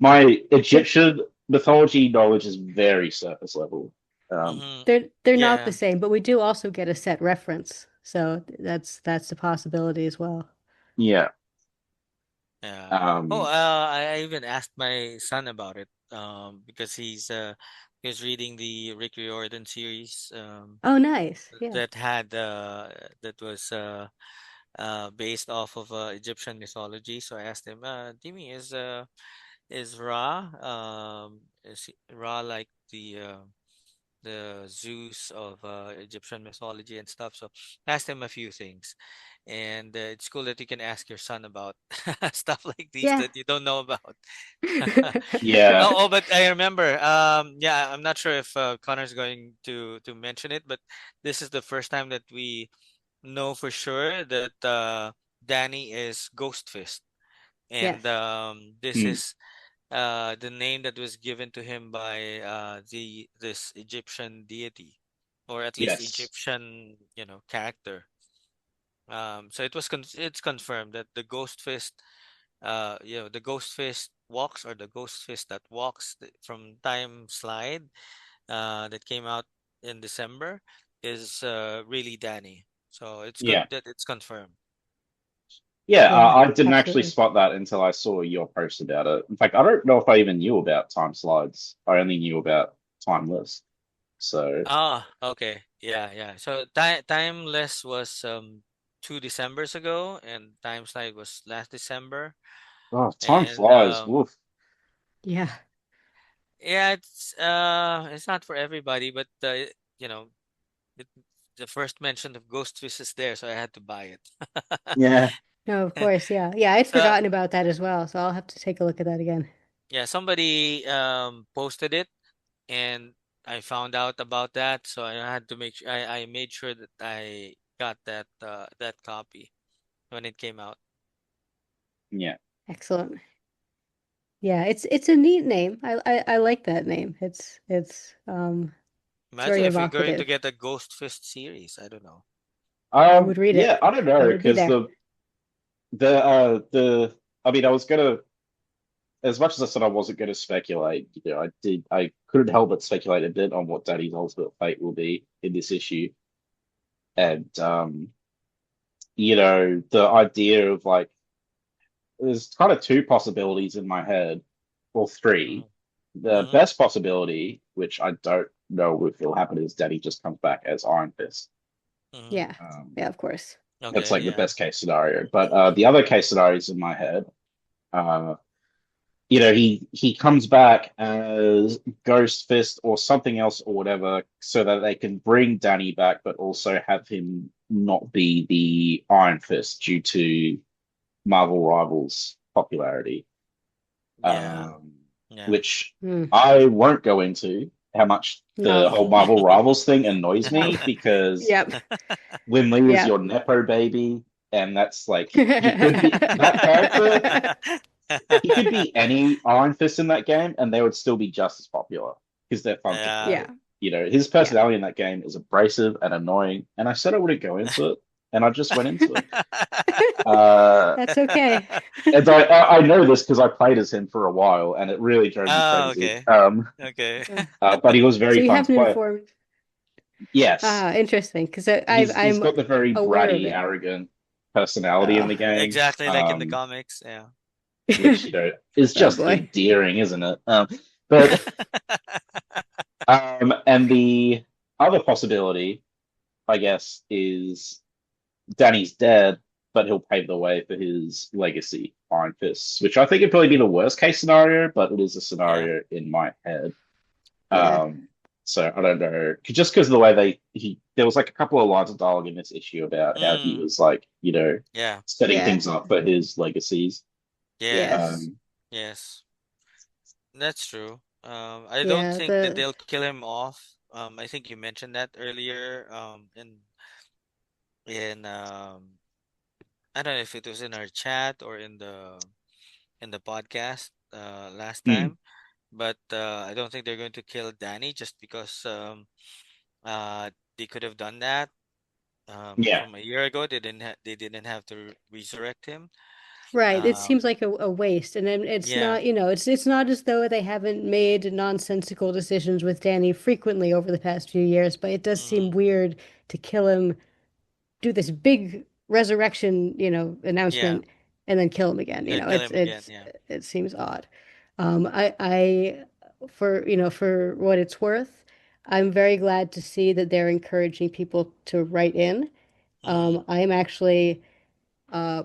My They're Egyptian mythology knowledge is very surface level. Um, Mm-hmm. they're not the Yeah. same, but we do also get a set reference. So that's a possibility as well. yeah. Yeah. Oh, Um, I even asked my son about it. Because he's reading the Rick Riordan series. Oh, nice. Yeah. That had that was based off of Egyptian mythology. So I asked him, Timmy, is Ra Ra like the Zeus of Egyptian mythology and stuff? So I asked him a few things, and it's cool that you can ask your son about stuff like these Yeah. that you don't know about. yeah, But I remember. Yeah, I'm not sure if Connor's going to mention it, but this is the first time that we know for sure that Danny is Ghost Fist, and Yes. this mm, is the name that was given to him by the this Egyptian deity, or at least yes, Egyptian character. So it's confirmed that the Ghost Fist, the Ghost Fist walks, or the Ghost Fist that walks from Time Slide that came out in December is really Danny. So it's good yeah. that it's confirmed. Yeah, Yeah, I didn't actually absolutely. spot that until I saw your post about it. In fact, I don't know if I even knew about time slides. I only knew about timeless. So, Ah, okay. Yeah, yeah. So Timeless was 2 Decembers ago, and Time Slide was last December. oh, time And flies. Woof. Yeah. yeah, it's not for everybody, but you know, it, the first mention of Ghost Twist is there, so I had to buy it. Yeah, No, of course. Yeah. Yeah, I'd So forgotten about that as well, so I'll have to take a look at that again. yeah, somebody posted it, and I found out about that, so I had to I made sure that I got that copy when it came out. yeah, Excellent. Yeah, it's a neat name. I like that name. It's very Imagine if we're going to evocative. get a Ghost Fist series. I don't know. I would read yeah. it. I don't I know would be because there. the. I mean, I was gonna, as much as I said I wasn't gonna speculate. I couldn't help but speculate a bit on what Daddy's ultimate fate will be in this issue, and the idea of like, there's kind of two possibilities in my head, or three. Hmm. The Hmm. best possibility, which I don't know if it'll happen, is Daddy just comes back as Iron Fist. Mm-hmm. Yeah. Um, Yeah, of course. that's Okay. like the Yeah. best case scenario. But the other case scenarios in my head, uh, he comes back as Ghost Fist or something else or whatever, so that they can bring Danny back, but also have him not be the Iron Fist due to Marvel Rivals popularity. Yeah. Um, Yeah. which Hmm. I won't go into how much the No. whole Marvel Rivals thing annoys me because Yep. Lin Lee is Yep. your Nepo baby, and that's like he could be that character. He could be any Iron Fist in that game, and they would still be just as popular because they're fun to Yeah. play. Yeah. His Yeah. personality in that game is abrasive and annoying, and I said I wouldn't go into it, and I just went into it. Uh, That's okay. and I know this because I played as him for a while, and it really drove me Oh, crazy. okay. Okay. Uh, But he was So very you fun have to been play. informed. Yes, Ah, interesting. Because he's I'm got the very aware of bratty, it. arrogant personality in Oh. the game, Exactly like in the comics. Yeah. which is Oh just boy. endearing, isn't it? But and the other possibility, I guess, is Danny's dead, but he'll pave the way for his legacy, Iron Fists, which I think would probably be the worst case scenario, but it is a Yeah. scenario in my head. Yeah. So I don't know, just because of the way there was like a couple of lines of dialogue in this issue about how he Mm. was like, Yeah. setting Yeah. things up for his legacies. Yes. Yes. Um, Yes. That's true. I don't Yeah. think that they'll kill him off. I think you mentioned that earlier. In I don't know if it was in our chat or in the podcast last hmm, time, but I don't think they're going to kill Danny just because they could have done that yeah, from a year ago. They didn't have to resurrect him. Right. It Um, seems like a waste. And then it's yeah. not, it's not as though they haven't made nonsensical decisions with Danny frequently over the past few years, but it does seem Hmm. weird to kill him, do this big resurrection, Yeah. announcement, and then kill him again. Then kill him again. Yeah. It seems odd. I for what it's worth, I'm very glad to see that they're encouraging people to write in. Hmm. I am actually uh,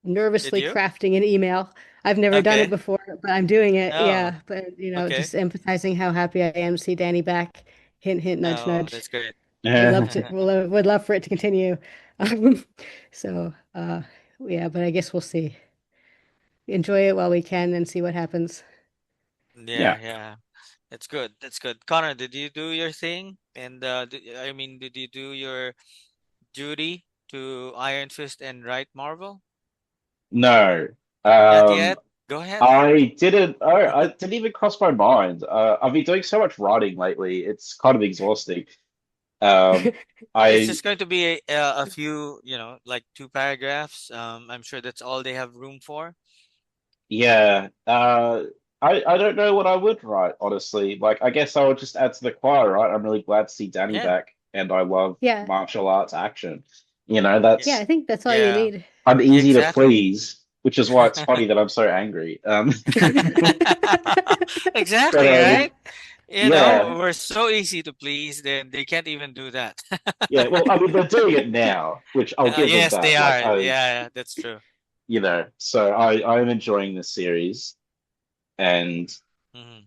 Did nervously you? crafting an email. I've never done it Okay. before, but I'm doing it. Oh, Yeah, but okay. just empathizing how happy I am to see Danny back. Hint, hint, nudge, Oh, nudge. that's great. Would love for it to continue. Um, so, yeah, but I guess we'll see. Enjoy it while we can and see what happens. yeah. Yeah, yeah. That's good. That's good. Connor, did you do your thing? And I mean, did you do your duty to Iron Fist and Right Marvel? No, Not um, yet. Go ahead. I didn't. Oh, I didn't even cross my mind. I've been doing so much writing lately; it's kind of exhausting. Um, It's I just going to be a few, like two paragraphs. I'm sure that's all they have room for. Yeah. I don't know what I would write, honestly. Like, I guess I would just add to the choir, right? I'm really glad to see Danny Yeah. back, and I love Yeah, martial arts action. Yeah. yeah, I That's think that's all you Yeah. need. I'm Yeah, easy to exactly. please, which is why it's funny that I'm so angry. But Exactly, right? yeah, We're so easy to please, then they can't even do that. yeah. Well, I mean, they're doing it now, which I'll give them Yes, they that. Like, are. Yeah, that's true. so I'm enjoying this series, and Hmm.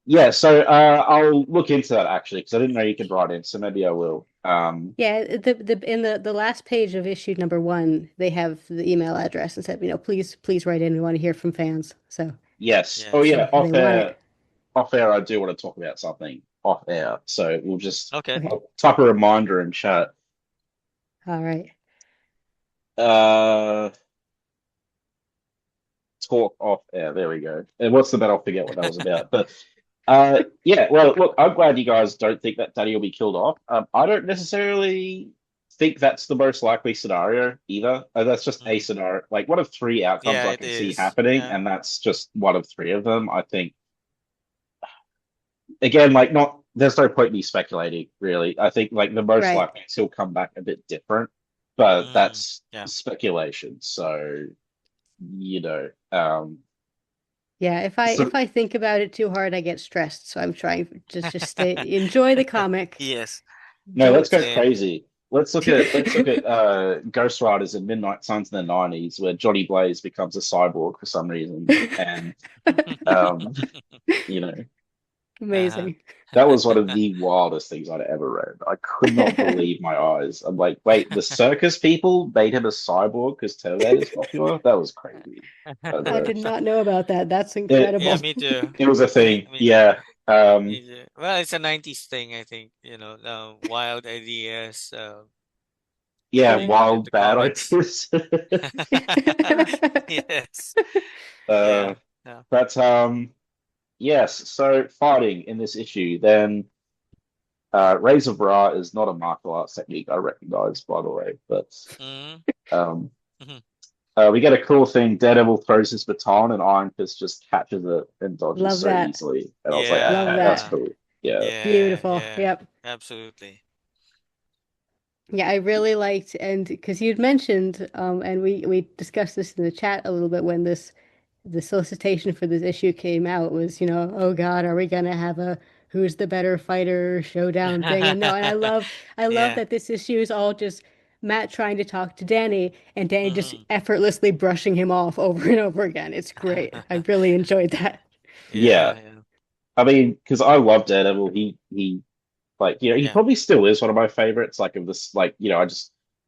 yeah, so I'll look into that actually because I didn't know you could write in, so maybe I will. Yeah, the in the last page of issue number one, they have the email address and said, please write in. We want to hear from fans. So, Yes. Oh Yes. yeah, so if they want it. Off air, I do want to talk about something off air, so we'll just Okay. Okay. I'll type a reminder in chat. All right. Uh, talk off air. There we go. And what's the bet? I'll forget what that was about. But yeah. Well, look, I'm glad you guys don't think that Daddy will be killed off. I don't necessarily think that's the most likely scenario either. That's just a Hmm. scenario, like one of three outcomes Yeah, I it can see is. happening, Yeah. and that's just one of three of them. I think again, like not there's no point in me speculating, really. I think like the most Right. likely is he'll come back a bit different, but Hmm. that's Yeah. speculation. So, you know, um, Yeah, so if I think about it too hard, I get stressed. So I'm trying just stay enjoy the comic. Yes. No, let's Don't. go Yeah. crazy. Let's look at Ghost Riders and Midnight Suns in the 90s, where Johnny Blaze becomes a cyborg for some reason, and um, you know, Uh-huh. Amazing. that was one of the wildest things I'd ever read. I could not believe my eyes. I'm like, wait, the circus people made him a cyborg because Terminator's popular? That was crazy. But, I did not know about that. That's it Yeah, incredible. me too. it was a Me, thing. me, Yeah. me too. Well, it's a 90s thing, I think, wild ideas, Yeah, going Yeah. into wild the bad comics. ideas. Yes. uh, Yeah. Yeah. but yes, so fighting in this issue, then Razor Bra is not a martial arts technique I recognize, by the way, but Mm-hmm. um, Mm-hmm. we get a cool thing. Daredevil throws his baton and Iron Fist just catches it and dodges Love so that. easily. And I was like, Love okay, Yeah, that's that. yeah, cool. Yeah. yeah, Beautiful. yeah. Yep. Absolutely. Yeah, I really liked, and because you'd mentioned, and we discussed this in the chat a little bit when the solicitation for this issue came out was, oh God, are we gonna have a who's the better fighter showdown thing? And no, and I love Yeah. that this issue is all just Matt trying to talk to Danny and Danny just Mm-hmm. effortlessly brushing him off over and over again. It's great. I really enjoyed that. Yeah. Yeah, yeah, I mean, because I love Daredevil. He like, he yeah. probably still is one of my favorites. Like, of this, like, I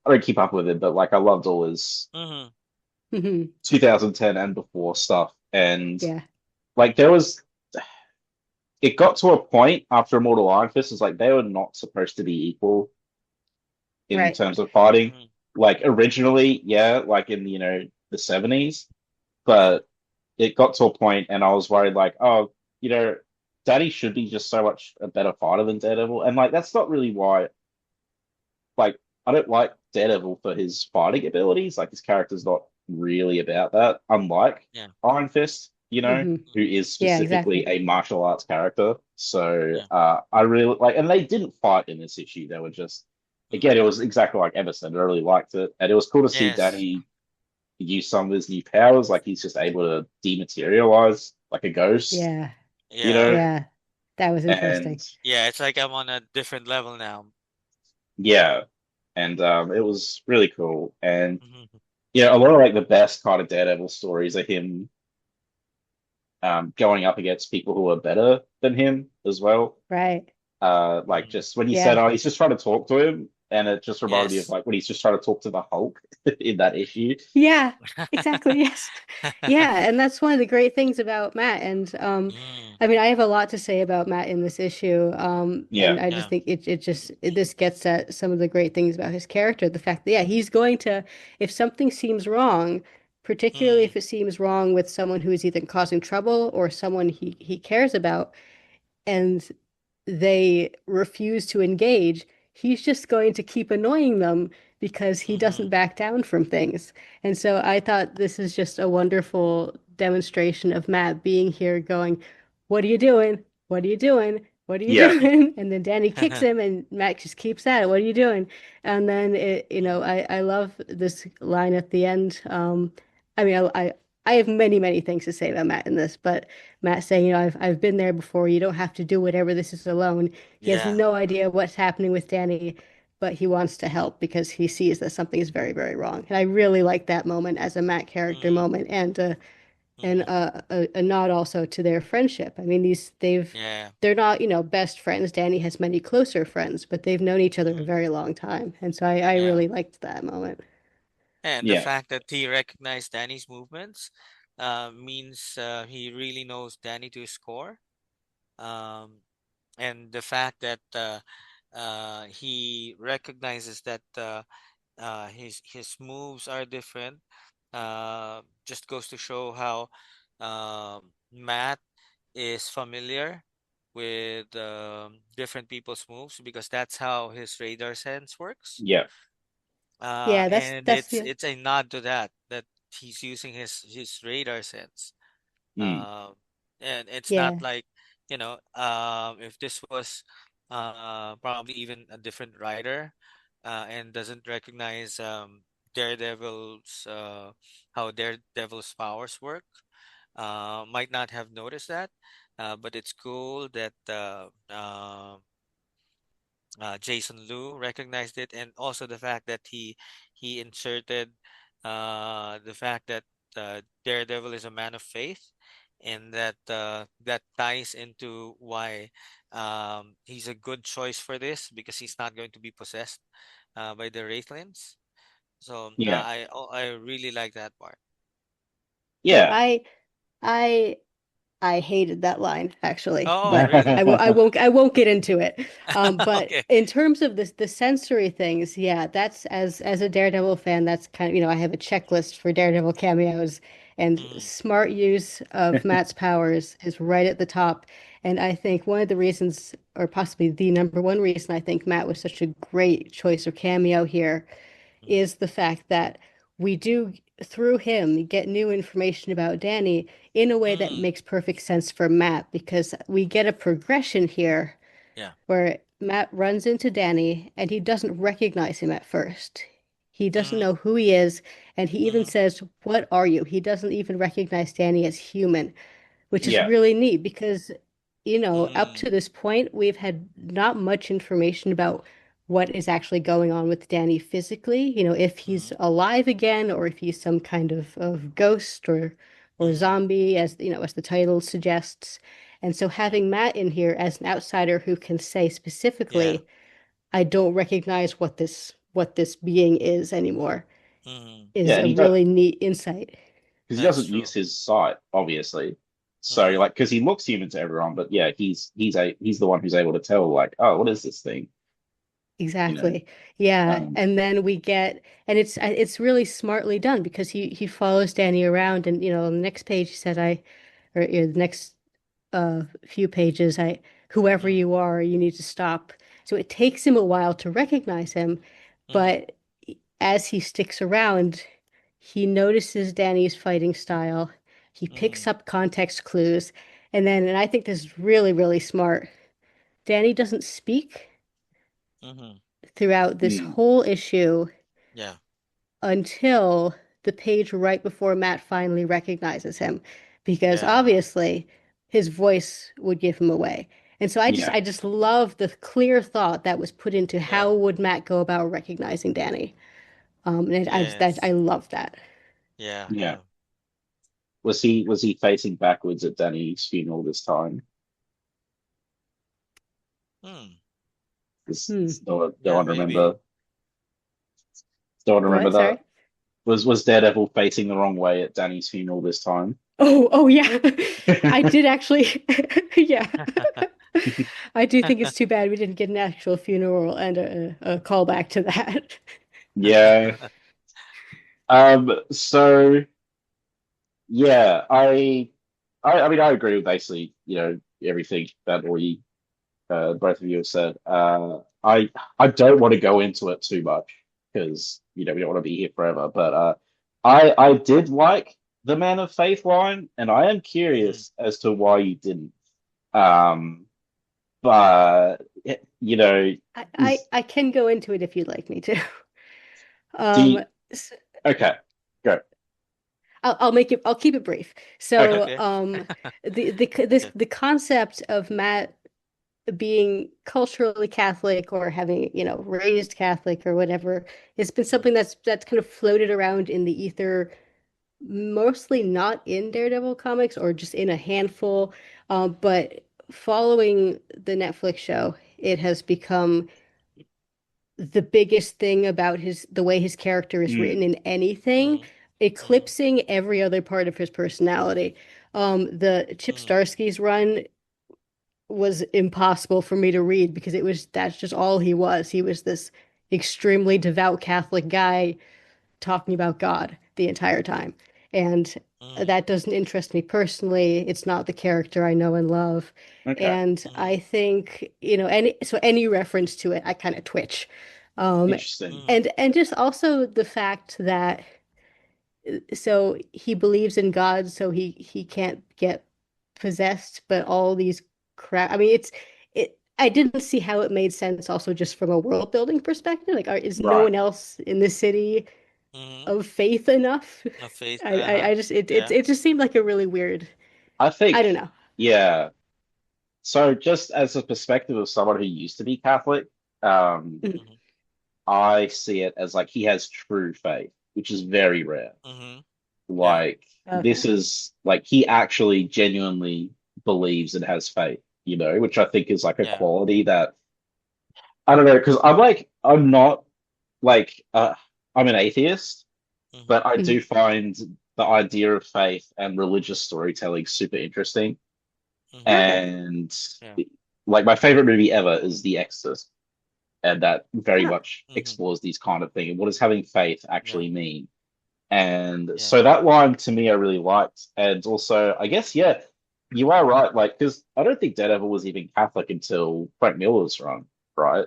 don't keep up with it, but like, I loved all his Mm-hmm. Hmm. 2010 and before stuff. And Yeah. like, it got to a point after Immortal Iron Fist, is like, they were not supposed to be equal in Right. terms of fighting. Mm-hmm. Like originally, yeah, like in the 70s, Yeah. but it got to a point and I was worried like, oh, you know, Daddy should be just so much a better fighter than Daredevil. And like that's not really why, like, I don't like Daredevil for his fighting abilities. Like his character's not really about that, unlike Yeah. Iron Fist, Hmm. who is Yeah, specifically exactly. a martial arts character. So Yeah. I really like, and they didn't fight in this issue. They were just, again, Mm-hmm. it was exactly like Emerson. I really liked it. And it was cool to see Yes. Danny use some of his new powers. Like he's just able to dematerialize like a ghost, Yeah. you Yeah. know? Yeah. That was And interesting. Yeah. It's like I'm on a different level now. yeah, and it was really cool. And Mm-hmm. yeah, a lot of like the best kind of Daredevil stories are him going up against people who are better than him as well. Right. Like Mm-hmm. just when he said, Yeah. "Oh, he's just trying to talk to him," and it just reminded me of Yes. like when he's just trying to talk to the Hulk in that issue. Yeah, exactly. Yes. Yeah, and that's one of the great things about Matt. And Mm, I mean, I have a lot to say about Matt in this issue. And Yeah, I just yeah. think this gets at some of the great things about his character. The fact that yeah, he's going to if something seems wrong, particularly Mm, if it seems wrong with someone who is either causing trouble or someone he cares about, and they refuse to engage, he's just going to keep annoying them because he mm-hmm. doesn't back down from things. And so I thought this is just a wonderful demonstration of Matt being here going, "What are you doing? What are you doing? What are you yeah, doing?" And then Danny kicks him and Matt just keeps at it. "What are you doing?" And then Mm, I love this line at the end. I mean, I have many, many things to say about Matt in this, but Matt saying, I've been there before. You don't have to do whatever this is alone. He has yeah. no idea what's happening with Danny, but he wants to help because he sees that something is very, very wrong. And I really like that moment as a Matt character Mm, moment and mm-hmm. a nod also to their friendship. I mean, Yeah. they're not, best friends. Danny has many closer friends, but they've known each other a Mm-hmm. very long time. And so I Yeah. really liked that moment. And the yeah, fact that he recognized Danny's movements means he really knows Danny to score. Um, and the fact that he recognizes that his moves are different just goes to show how Matt is familiar with different people's moves because that's how his radar sense works. yeah, Yeah, And that's it's yeah. it's a nod to that he's using his radar sense. mm, Um, and it's not Yeah. like, if this was probably even a different writer and doesn't recognize Daredevil's how Daredevil's powers work, might not have noticed that. But it's cool that Jason Liu recognized it, and also the fact that he inserted the fact that Daredevil is a man of faith, and that that ties into why he's a good choice for this, because he's not going to be possessed by the Wraithlings. So Yeah, I really like that part. So yeah. I I hated that line actually, Oh, but really? I won't get into it. But Okay. in terms of the sensory things, yeah, that's as a Daredevil fan, that's kind of, I have a checklist for Daredevil cameos, and Mm, smart use of Matt's powers is right at the top. And I think one of the reasons, or possibly the number one reason, I think Matt was such a great choice of cameo here mm, is the fact that we do, through him, get new information about Danny in a way that mm, makes perfect sense for Matt, because we get a progression here yeah. where Matt runs into Danny and he doesn't recognize him at first. He doesn't Mm, know who he is, and he even mm, says, "What are you?" He doesn't even recognize Danny as human, which is Yeah. really neat because, up mm, to this point, we've had not much information about what is actually going on with Danny physically, if he's mm, alive again or if he's some kind of ghost or mm, zombie, as the title suggests. And so yeah. having Matt in here as an outsider who can say Yeah. specifically, I don't recognize what this being is anymore, Mm, is Yeah, and a he don't really neat insight. because he that's doesn't use true. his sight, obviously. So Mm, like, because he looks human to everyone, but yeah, he's the one who's able to tell like, oh, what is this thing? You know. Exactly. Yeah, Um, and then we get, and it's really smartly done because he follows Danny around, and on the next page he said, or the next few pages, whoever mm, you are, you need to stop. So it takes him a while to recognize him, mm, but as he sticks around, he notices Danny's fighting style. He picks mm, up context clues, and I think this is really, really smart. Danny doesn't speak mm, throughout this mm, whole issue yeah. until the page right before Matt finally recognizes him, because Yeah. obviously his voice would give him away. And so I just yeah, I just love the clear thought that was put into Yeah. how would Matt go about recognizing Danny. And I Yes. love that. Yeah. yeah. Yeah. Was he facing backwards at Danny's funeral this time? Hmm. Does Hmm. no Yeah, one maybe. remember? No one The remember what? that? Sorry. Was Daredevil facing the wrong way at Danny's funeral this time? Oh yeah. I did actually. Yeah. I do think it's too bad we didn't get an actual funeral and a callback to that. Yeah. So yeah, I mean I agree with basically, everything that we both of you have said. I don't want to go into it too much because we don't want to be here forever. But I did like the Man of Faith line, and I am Mm, curious as to why you didn't. Um, but is I can go into it if you'd like me to. do Um, you, s- okay, go. I'll keep it brief. Okay. So, okay. this Okay. the concept of Matt being culturally Catholic or having, raised Catholic or whatever, has been Mm, something that's kind of floated around in the ether, mostly not in Daredevil comics or just in a handful. But following the Netflix show, it has become the biggest thing about the way his character is written Mm, in anything, mm, mm, eclipsing every other part of his personality. The Chip mm, Starsky's run was impossible for me to read because that's just all he was. He was this extremely devout Catholic guy talking about God the entire time. And mm, that doesn't interest me personally. It's not the character I know and love. okay, And I mm, think, any reference to it, I kind of twitch. Um, interesting. mm, and just also the fact that, so he believes in God, so he can't get possessed, but all these crap. I mean, I didn't see how it made sense also just from a world building perspective. Like, is no Right. one else in the city mm. of faith enough? A faith. I just Yeah. it just seemed like a really weird. I I think, don't know. yeah. So just as a perspective of someone who used to be Catholic. um, Mhm. Mm-hmm. I see it as like he has true faith, which is very rare. Mm-hmm. Yeah. Like this Okay. is like he actually genuinely believes and has faith, which I think is like a Yeah. quality that I don't know, because I'm not like I'm an atheist, Mm-hmm. but I Mhm. do find the idea of faith and religious storytelling super interesting. Mm-hmm. Okay. And Yeah. like my favorite movie ever is The Exorcist, and that very Ah. much Mm-hmm. explores these kind of thing. And what does having faith Yeah. actually mean? And Yeah. so that line to me I really liked. And also, I guess, yeah, you are right. Like, because I don't think Daredevil was even Catholic until Frank Miller's run, right?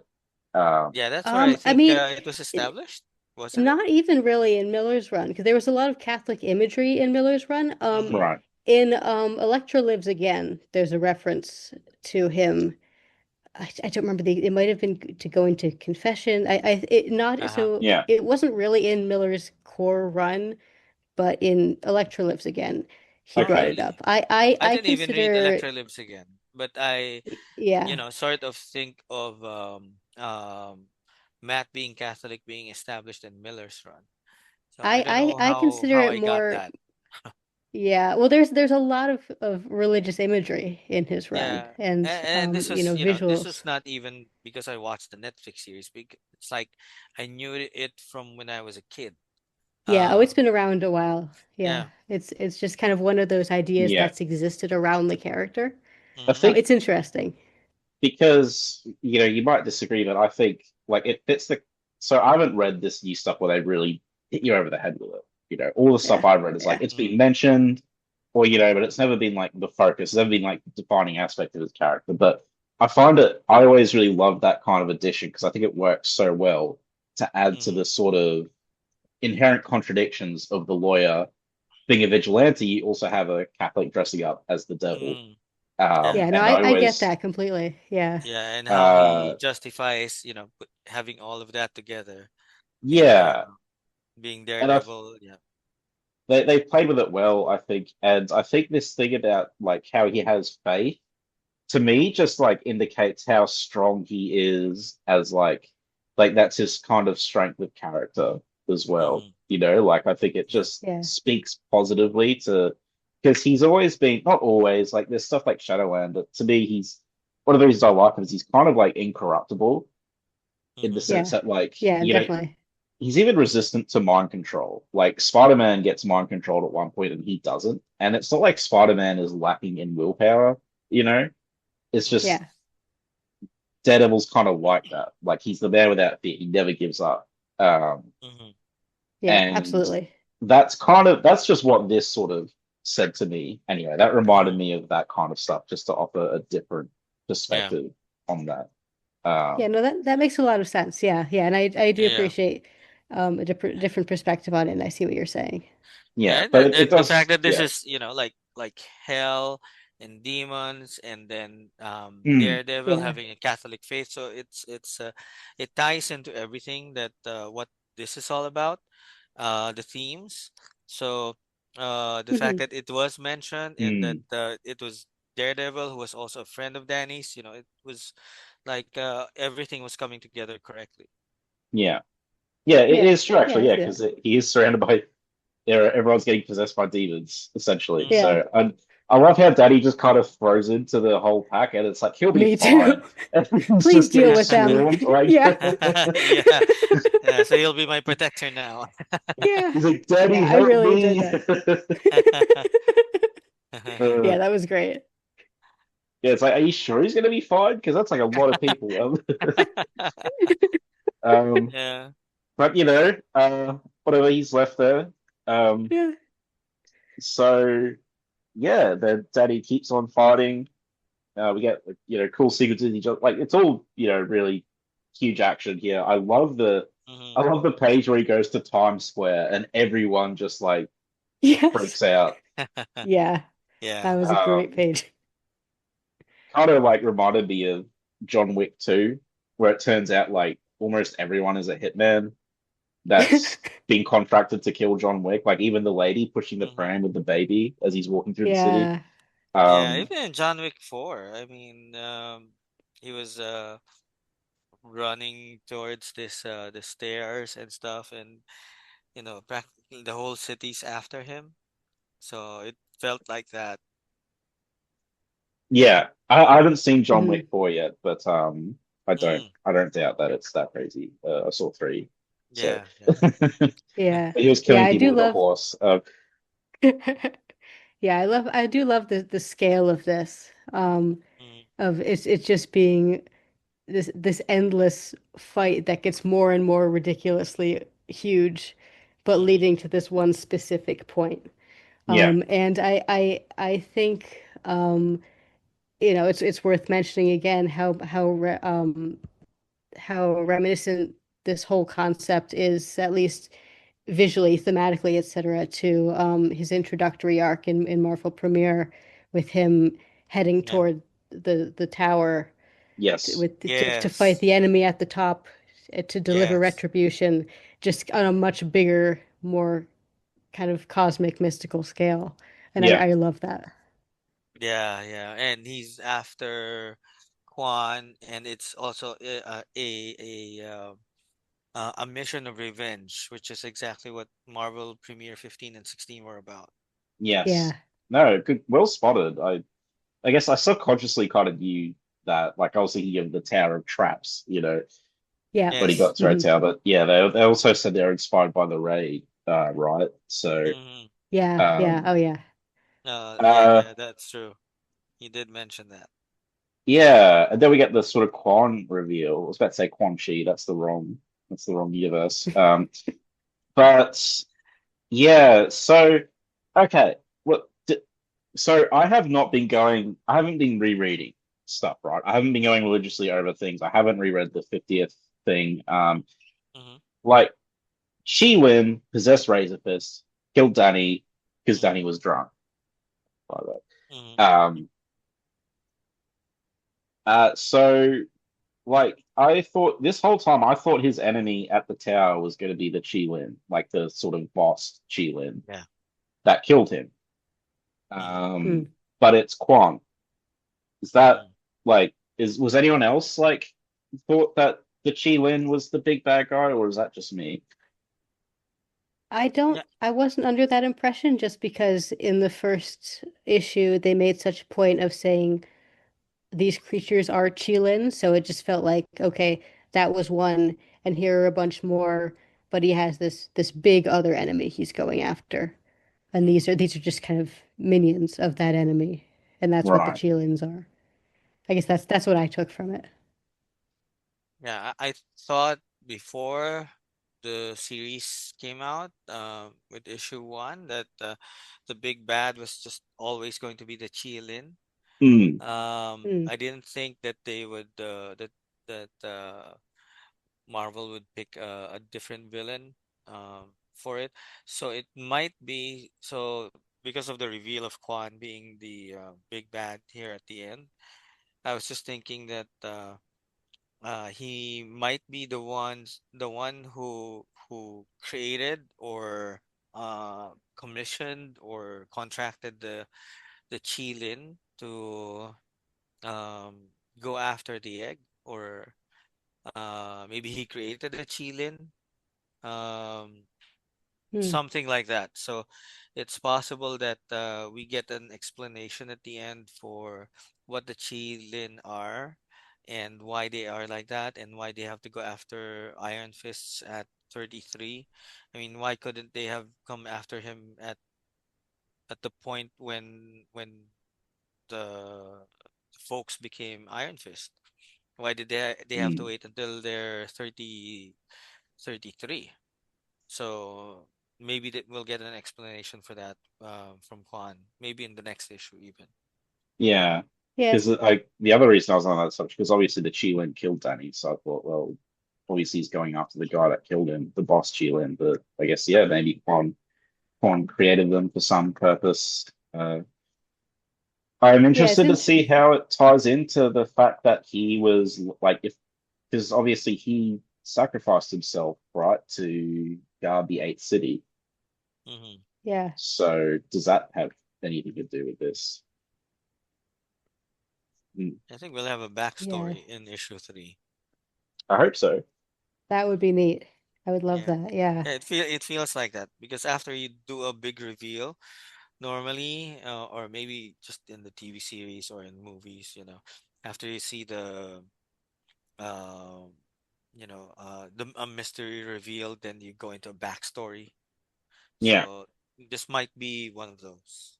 Um, Yeah, that's where I I think mean, it was it, established, wasn't it? not even really in Miller's Run, because there was a lot of Catholic imagery in Miller's Run. Mm-hmm. right. In Electra Lives Again, there's a reference to him. I don't remember it might have been to go into confession. It not Uh-huh. so Yeah. it wasn't really in Miller's core run, but in Electra Lives Again, he Oh, brought Okay. it really? up. I I I didn't even read consider Electra Lives Again, but I, yeah. sort of think of Matt being Catholic being established in Miller's Run. So I don't know I how consider how it I got more. that. Yeah, well, there's a lot of religious imagery in his run, Yeah. and And this was, this visuals. was not even because I watched the Netflix series. It's like I knew it from when I was a kid. Yeah, oh, it's Um, been around a while. Yeah, yeah. it's just kind of one of those ideas Yeah. that's existed around the character. I Mm-hmm. think It's interesting. because, you might disagree, but I think like it fits so I haven't read this new stuff where they really hit you over the head with it. All the stuff Yeah, I've read is like yeah. it's been Mm-hmm. mentioned or but it's never been like the focus. It's never been like the defining aspect of his character. But I always really love that kind of addition because I think it works so well to add to Mm-hmm. the sort of inherent contradictions of the lawyer being a vigilante. You also have a Catholic dressing up as the devil. Mm-hmm. Yeah. Yeah, no, And I I get always that completely. Yeah. Yeah, and how he uh justifies, having all of that together in yeah, being and Daredevil. Yeah. they played with it well, I think. And I think this thing about like how he has faith to me just like indicates how strong he is as like that's his kind of strength of character as well. Mm-hmm. Like I think it Yeah. just Yeah. speaks positively to because he's always been not always like there's stuff like Shadowland, but to me he's one of the reasons I like him is he's kind of like incorruptible in the Mm-hmm. sense Yeah. that like Yeah, definitely. he's even resistant to mind control. Like Spider-Man gets mind controlled at one point and he doesn't. And it's not like Spider-Man is lacking in willpower, you know? It's Mm-hmm. just Yeah. Daredevil's kind of like that. Like he's the man without fear. He never gives up. Mm-hmm. Yeah, And absolutely. that's just what this sort of said to me. Anyway, that reminded Mm-hmm. me of that kind of stuff, just to offer a different Yeah. perspective on that. Yeah, Um, no, that makes a lot of sense. Yeah, yeah, and I do Yeah. appreciate a different perspective on it, and I see what you're saying. yeah, Yeah, and but the, it and the fact does, that this yeah. is, like hell and demons, and then Mm, Daredevil Yeah. having a Catholic faith, so it ties into everything that what this is all about, the themes. So the fact Hmm. that it was mentioned and that mm, it was Daredevil who was also a friend of Danny's, it was like everything was coming together correctly. yeah. Yeah, it Yeah. is true Yeah, actually. I Yeah, see because that. he is surrounded by everyone's getting possessed by demons essentially. Mm-hmm. Yeah. So I love how Daddy just kind of throws into the whole pack, and it's like he'll be Me too. fine. Everyone's Please just deal getting with them. swarmed. Like Yeah. Yeah. Yeah, so you'll be my protector now. Yeah. he's like, "Daddy, Yeah, I help really enjoyed me!" that. Uh, Yeah, that was great. yeah, it's like, are you sure he's gonna be fine? Because that's like a lot of people. Um, Yeah. but whatever he's left there. Um, Yeah. so yeah, the Daddy keeps on fighting. We get cool sequences. Each other. Like it's all really huge action here. I Hmm. love the page where he goes to Times Square and everyone just like Yes. freaks out. Yeah, that Yeah. was a great Um, page. Kind of like reminded me of John Wick 2, where it turns out like almost everyone is a hitman that's being contracted to kill John Wick. Like even the lady pushing the Hmm. pram with the baby as he's walking through the city. Yeah. Yeah, Um, even in John Wick 4, I mean, he was running towards the stairs and stuff, and practically the whole city's after him. So it felt like that. Yeah, I haven't seen John Mhm. Wick 4 yet, but Mm, I don't doubt that it's that crazy. I saw 3, so yeah, yeah. Yeah. he was Yeah, killing I people do with a love horse. Yeah, I do love the scale of this. Mm, Of it's just being this endless fight that gets more and more ridiculously huge, but mm, leading to this one specific point. Yeah, And I think it's worth mentioning again how reminiscent this whole concept is, at least visually, thematically, etc., to his introductory arc in Marvel Premiere, with him heading yeah. toward the tower yes, to fight Yes. the enemy at the top, to deliver Yes. retribution, just on a much bigger, more kind of cosmic, mystical scale. And yeah, I love that. Yeah, yeah. And he's after Quan, and it's also a mission of revenge, which is exactly what Marvel Premiere 15 and 16 were about. yes. Yeah, No, good, well spotted. I guess I subconsciously kind of knew that. Like I was thinking of the Tower of Traps, yeah, when he got Yes. to hmm Tower. But yeah, they also said they're inspired by the raid, right? So, Mm-hmm. yeah, um, oh yeah. Yeah, uh, yeah, that's true. He did mention that. yeah, and then we get the sort of Quan reveal. I was about to say Quan Chi. That's the wrong universe. But yeah, so okay, well, so I have not been going. I haven't been rereading stuff, right? I haven't been going religiously over things. I haven't reread the 50th thing. Mm-hmm. Like Shi possessed Razor Fist, killed Danny because Mm-hmm. Danny was drunk. By the way. Mm-hmm. Um, so like I thought this whole time, I thought his enemy at the tower was going to be the Chi like the sort of boss Chi Yeah. that killed him. Mm-hmm. Um, Mm. but it's Quan. Is that Mm-hmm. like was anyone else like thought that the was the big bad guy, or is that just me? Yeah. I wasn't under that impression, just because in the first issue they made such a point of saying these creatures are Qilin, so it just felt like, okay, that was one, and here are a bunch more, but he has this big other enemy he's going after. And Mm-hmm. these are just kind of minions of that enemy, and that's what the Right. Qilins are. I guess that's what I took from it. Yeah, I thought before the series came out, with issue one, that the big bad was just always going to be the Chilin. Mm, Hmm. I didn't think that they would that Marvel would pick a different villain for it. So it might be so because of the reveal of Quan being the big bad here at the end. I was just thinking that he might be the one who created or commissioned or contracted the Qilin to go after the egg, or maybe he created a Qilin, um, Hmm. something like that. So it's possible that we get an explanation at the end for what the Qilin are and why they are like that and why they have to go after Iron Fists at 33. I mean, why couldn't they have come after him at the point when the folks became Iron Fist? Why did they have to mm. wait until they're 33? So maybe that we'll get an explanation for that from Kwan. Maybe in the next issue even. Yeah. Yeah. Because the other reason I was on that subject, because obviously the Chi killed Danny, so I thought, well, obviously he's going after the guy that killed him, the boss Chi. But I guess yeah, maybe Quan created them for some purpose. I'm Yeah, it's interested to in see how it ties into the fact that he was like, if because obviously he sacrificed himself, right, to guard the eighth city. Hmm. yeah. So does that have anything to do with this? Mm, I think we'll have a Yeah. backstory in issue 3. I hope so. That would be neat. I would love Yeah. that. Yeah. Yeah, it feels like that because after you do a big reveal, normally, or maybe just in the TV series or in movies, after you see um, the a mystery reveal, then you go into a backstory. Yeah, So this might be one of those.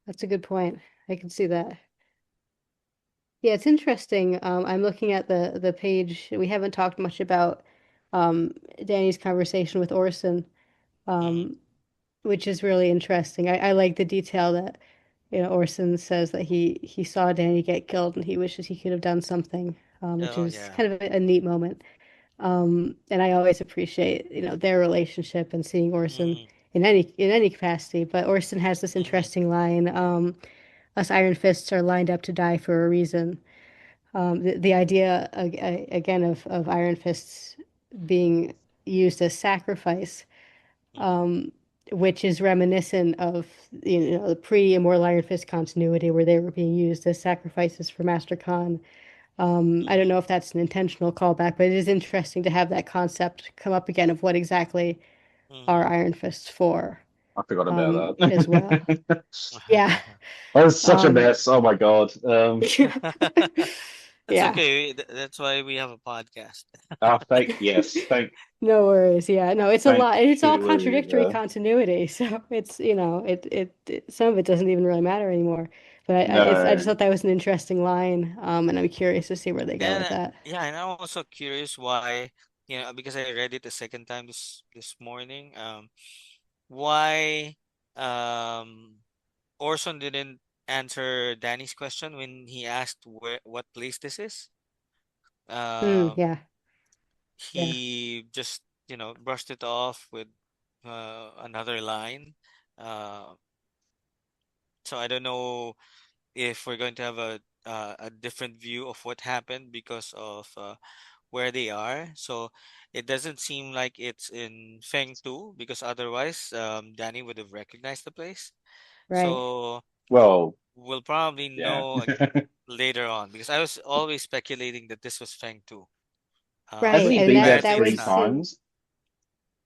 That's a good point. I can see that. Yeah, it's interesting. I'm looking at the page. We haven't talked much about Danny's conversation with Orson, Mm-hmm. um, which is really interesting. I like the detail that, Orson says that he saw Danny get killed and he wishes he could have done something, which Oh is yeah. kind of a neat moment. And I always appreciate, their relationship and seeing Orson Mm-hmm. in any capacity. But Orson has this Mm-hmm. interesting line, us Iron Fists are lined up to die for a reason. The idea again of Iron Fists being used as sacrifice, Mm-hmm. which is reminiscent of the pre-Immortal Iron Fist continuity where they were being used as sacrifices for Master Khan. I don't Mm-hmm. know if that's an intentional callback, but it is interesting to have that concept come up again of what exactly are Mm-hmm. Iron Fists for, I forgot about as well. that. Yeah. That was such a Um, mess. Oh my God. That's yeah. okay. That's why we have a podcast. No worries. Yeah, no, it's a Thank lot, and it's all contradictory Shulu. continuity. So it's some of it doesn't even really matter anymore. But I just No, thought that was an interesting line, and I'm curious to see where they go And with that. yeah, and I'm also curious why, because I read it the second time this morning. Why um Orson didn't answer Danny's question when he asked what place this is. Um, Yeah, yeah, he just, brushed it off with another line. Uh, so I don't know if we're going to have a different view of what happened because of where they are. So it doesn't seem like it's in Feng Tu because otherwise, Danny would have recognized the place. right. So well, we'll probably yeah. know later on because I was always speculating that this was Feng Tu. Hasn't Right. he And been there that Apparently three it's would not. seem, times?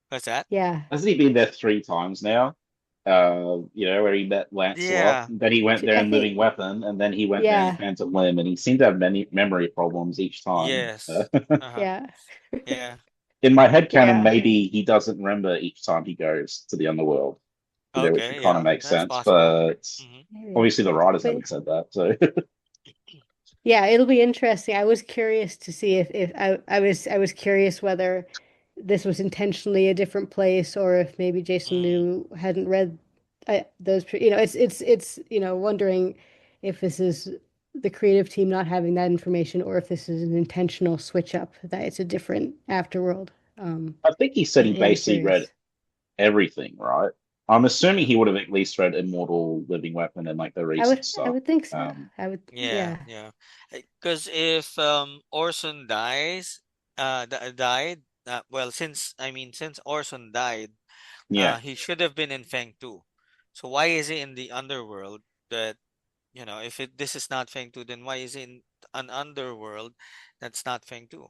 What's that? yeah. Hasn't he been there three times now? Where he met Lancelot, Yeah. then he went there I in Living think, Weapon, and then he went there in yeah, Phantom Limb, and he seemed to have many memory problems each time. Yes. Uh-huh. yeah, Yeah. In my head canon, yeah. maybe he doesn't remember each time he goes to the underworld, which would Okay. kind of Yeah. make That's sense, possible. but Hmm. Maybe. obviously the writers But haven't said that, so yeah, it'll be interesting. I was curious to see if I was curious whether this was intentionally a different place or if maybe Jason Mm. Liu hadn't read it's wondering if this is the creative team not having that information or if this is an intentional switch up that it's a different afterworld. Um, I think he said I he am basically read curious. everything, right? I'm assuming he would have at least read Immortal Living Weapon and like the I would recent I stuff. would think so. Um, Yeah. Yeah. Yeah. Because if Orson died, well, since Orson died, yeah. he should have been in Feng Tu. So why is he in the underworld that, if this is not Feng Tu, then why is he in an underworld that's not Feng Tu?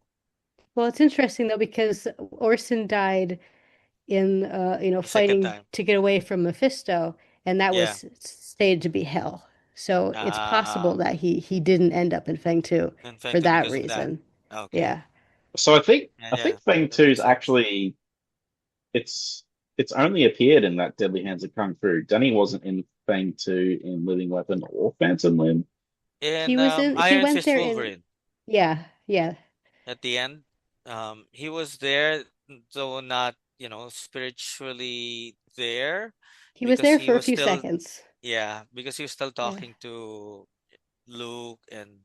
Well, it's interesting though because Orson died in The second fighting time. to get away from Mephisto, and that Yeah. was stated to be hell. So it's possible Ah, that he didn't end up in Feng Tu in Feng for Tu that because of that. reason. Okay. Yeah. So Yeah, I yeah. think Fang That makes Two's sense. actually it's it's only appeared in that Deadly Hands of Kung Fu. Danny wasn't in Fang Two in Living Weapon or Phantom Limb. In He Iron went Fist there in, Wolverine, yeah, yeah. at the end, he was there, though not, spiritually there, He was because there he for a was few still, seconds. yeah, because he was still Yeah. talking to Luke and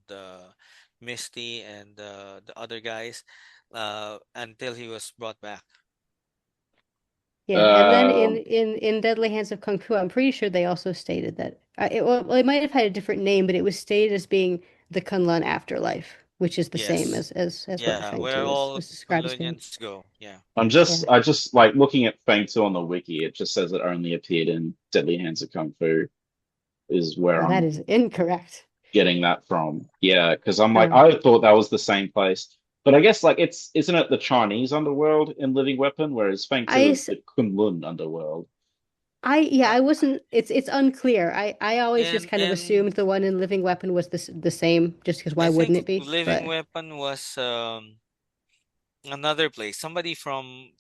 Misty and the other guys, until he was brought back. Yeah, and then in Um, in in Deadly Hands of Kung Fu, I'm pretty sure they also stated that it might have had a different name, but it was stated as being the Kunlun afterlife, which is the same Yes. as what Yeah, Feng where Tu all was described as being. Colonians go. Yeah. Yeah. I just like looking at Fang Two on the wiki. It just says it only appeared in Deadly Hands of Kung Fu. Is where Well, that I'm is incorrect. getting that from. Yeah, because I'm like Um, I thought that was the same place. But I guess like isn't it the Chinese underworld in Living Weapon, whereas Fang I, 2 is s- the Kunlun underworld. yeah, Uh, I wasn't. It's unclear. I always just kind of and assumed the one in Living Weapon was the same, just because why I wouldn't think it be? Living But Weapon was another place. Somebody from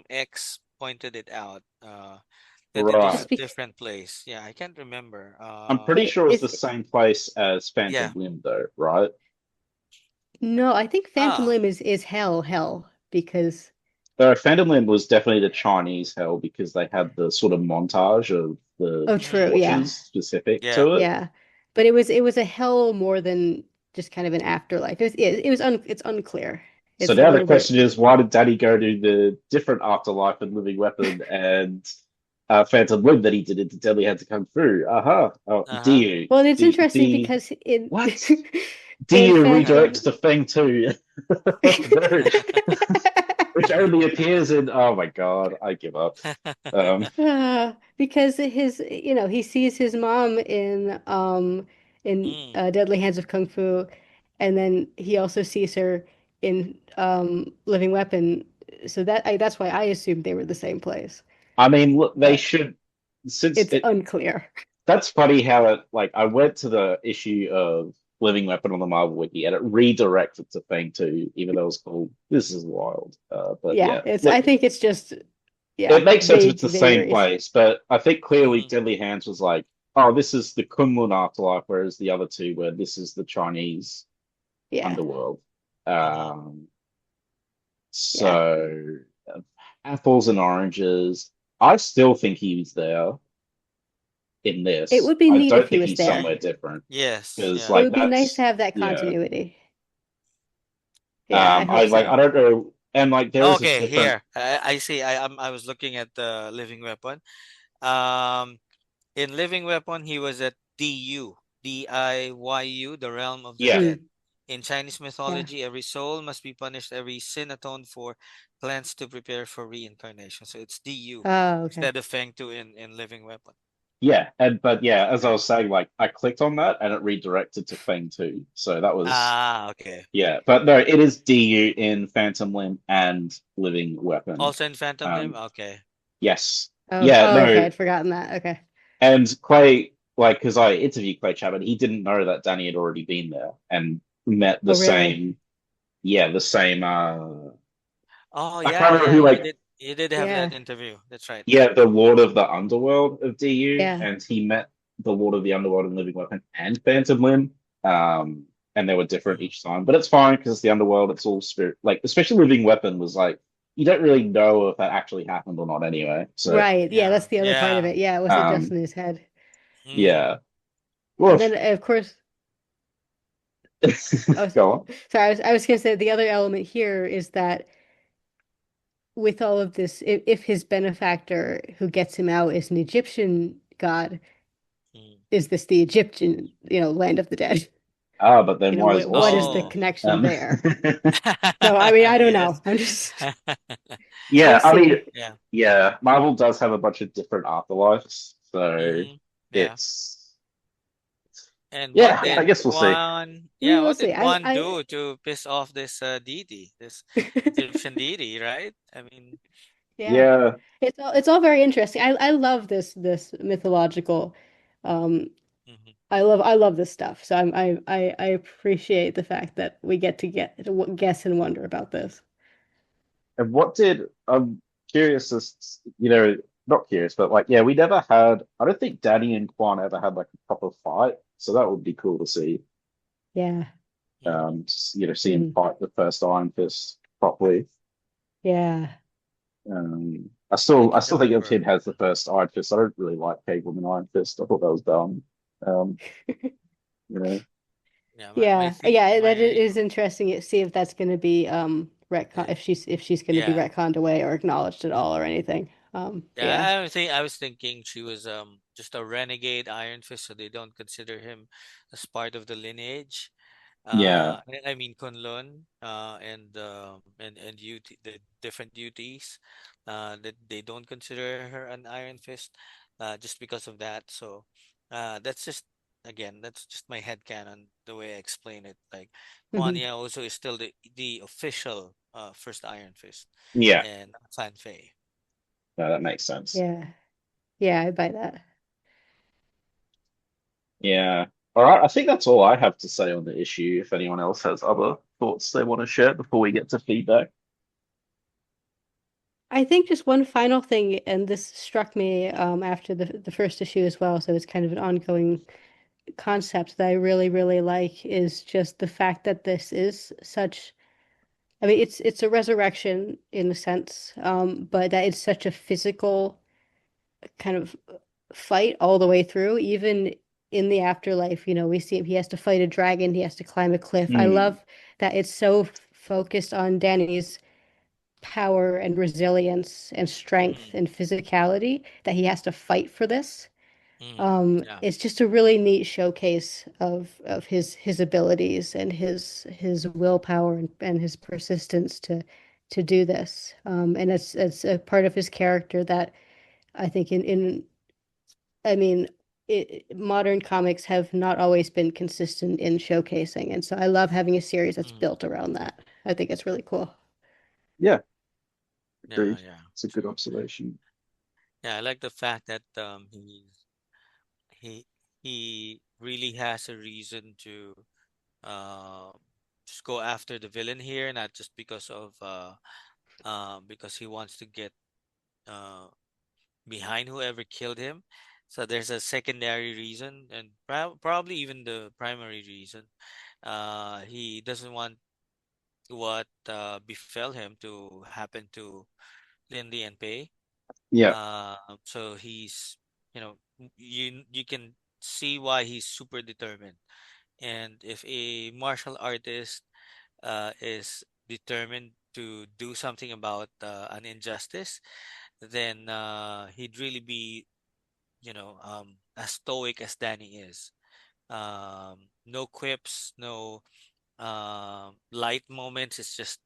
X pointed it out. That it was it's a Right. different place. Yeah, I can't remember. I'm pretty sure it's the it's same place as Phantom Yeah. Limb, though, right? no. I think Phantom Ah. Limb is hell because Phantom Limb was definitely the Chinese hell because they had the sort of montage of the oh, true, Mm, yeah, tortures specific yeah. to it. yeah. But it was a hell more than just kind of an afterlife. It's unclear. So It's a now the little bit. question is, why did Daddy go to the different afterlife and Living Weapon and Phantom Limb that he did into Deadly Hands to come through? Aha! Oh, Uh-huh. DU. Well, it's interesting D because in what? in DU Uh-huh. redirects Phantom. to Fang 2. Very- which only appears in oh my god, I give up. Because he sees his mom in Mm. Deadly Hands of Kung Fu, and then he also sees her in Living Weapon. So that's why I assumed they were the same place, I mean, look, they but should since it's it unclear. that's funny how it like I went to the issue of Living Weapon on the Marvel Wiki and it redirected to Fang 2, even though it was called This Is Wild. But Yeah, yeah, it's look, I think it's just it yeah, makes sense if it's vague the same vagaries. place, but I think clearly Mm. Deadly Hands was like, oh, this is the Kunlun afterlife, whereas the other two were this is the Chinese Yeah, underworld. Mm-hmm. Um, yeah. so apples and oranges. I still think he was there in It this. would be I neat if don't he think was he's there. somewhere different Yes. because Yeah. It like would be nice to that's have that yeah. continuity. Yeah, I I hope like so. I don't know, and like there is a Okay, different. here. I see. I was looking at the Living Weapon. Um, in Living Weapon, he was at DU, DIYU, the realm of the Yeah, dead. Hmm, In Chinese yeah. mythology, every soul must be punished, every sin atoned for, cleansed to prepare for reincarnation. So it's DU Oh, okay. instead of Feng Tu in Living Weapon. yeah, and but yeah, as I was saying, like I clicked on that and it redirected to Fang 2, so that was Ah, okay. yeah. But no, it is DU in Phantom Limb and Living Weapon. Also in Phantom Limb? Um, Okay. yes, Oh, yeah, oh, okay. no, I'd forgotten that. Okay. and Clay, like, because I interviewed Clay Chapman, he didn't know that Danny had already been there and met the Oh, really? same, yeah, the same. Oh, I yeah, can't remember yeah. who, like, You did have Yeah. that interview. That's right. yeah, the Lord of the Underworld of DU, Yeah. and he met the Lord of the Underworld in Living Weapon and Phantom Limb. And they were different Mhm. each time, but it's fine because it's the Underworld. It's all spirit, like especially Living Weapon was like you don't really know if that actually happened or not anyway. So, Right. Yeah, Yeah, that's the other part of yeah. it. Yeah, it wasn't just um, in his head. Mm. yeah. Well, And then, of course, I was go on. sorry. I was gonna say the other element here is that with all of this, if his benefactor who gets him out is an Egyptian god, Mm. is this the Egyptian, land of the dead? Ah, but then why is What is the Austin Oh. there? connection there? So, I mean, I don't Yes. know. I'm just, we'll Yeah, I mean, see. Yeah. yeah, Marvel does have a bunch of different afterlives, so Hmm. Yeah. it's And what yeah, I did guess we'll see. We will What see. did I, Juan I, do to piss off this deity, this Egyptian deity, right? I mean, yeah, Yeah, it's all very interesting. I love this mythological. Um, mhm. I love this stuff. So I appreciate the fact that we get to guess and wonder about this. and what did I'm curious as not curious, but like yeah, we never had. I don't think Danny and Quan ever had like a proper fight, so that would be cool to see. Yeah. Mm. See him Mm, fight the first Iron Fist properly. yeah. I I don't still think of him remember. as the first Iron Fist. I don't really like Cable and Iron Fist. I thought that was dumb. Um, you know, Yeah, Yeah, that my is interesting. See if that's going to be retcon, uh, if she's going to be yeah. retconned away or acknowledged at all or anything. Yeah. I was thinking she was just a renegade Iron Fist, so they don't consider him as part of the lineage. yeah. I mean Kunlun, and the different duties, that they don't consider her an Iron Fist, just because of that. So, that's just again, that's just my headcanon, the way I explain it. Like Kuan Hmm. Yin also is still the official first Iron Fist, Yeah, and Fan Fei. no, that makes sense. Yeah. Yeah, I buy that. Yeah. All right, I think that's all I have to say on the issue. If anyone else has other thoughts they want to share before we get to feedback. I think just one final thing, and this struck me after the first issue as well, so it's kind of an ongoing concept that I really, really like is just the fact that this is such, I mean, it's a resurrection in a sense, but that it's such a physical kind of fight all the way through, even in the afterlife. We see he has to fight a dragon, he has to climb a cliff. I Hmm. love that it's so focused on Danny's power and resilience and strength Mm, and physicality that he has to fight for this. yeah. It's just a really neat showcase of his abilities and his willpower and his persistence to do this. And it's a part of his character that I think in I mean modern comics have not always been consistent in showcasing, and so I love having a series that's Mm, built around that. I think it's really cool. Yeah, yeah, agreed. yeah. It's a good True. observation. Yeah, I like the fact that he he really has a reason to um just go after the villain here, not just because he wants to get uh behind whoever killed him. So there's a secondary reason, and probably even the primary reason. He doesn't want what befell him to happen to Lindy and Pei. Yeah, So he's, you can see why he's super determined. And if a martial artist is determined to do something about an injustice, then he'd really be, as stoic as Danny is. No quips, no light moments. It's just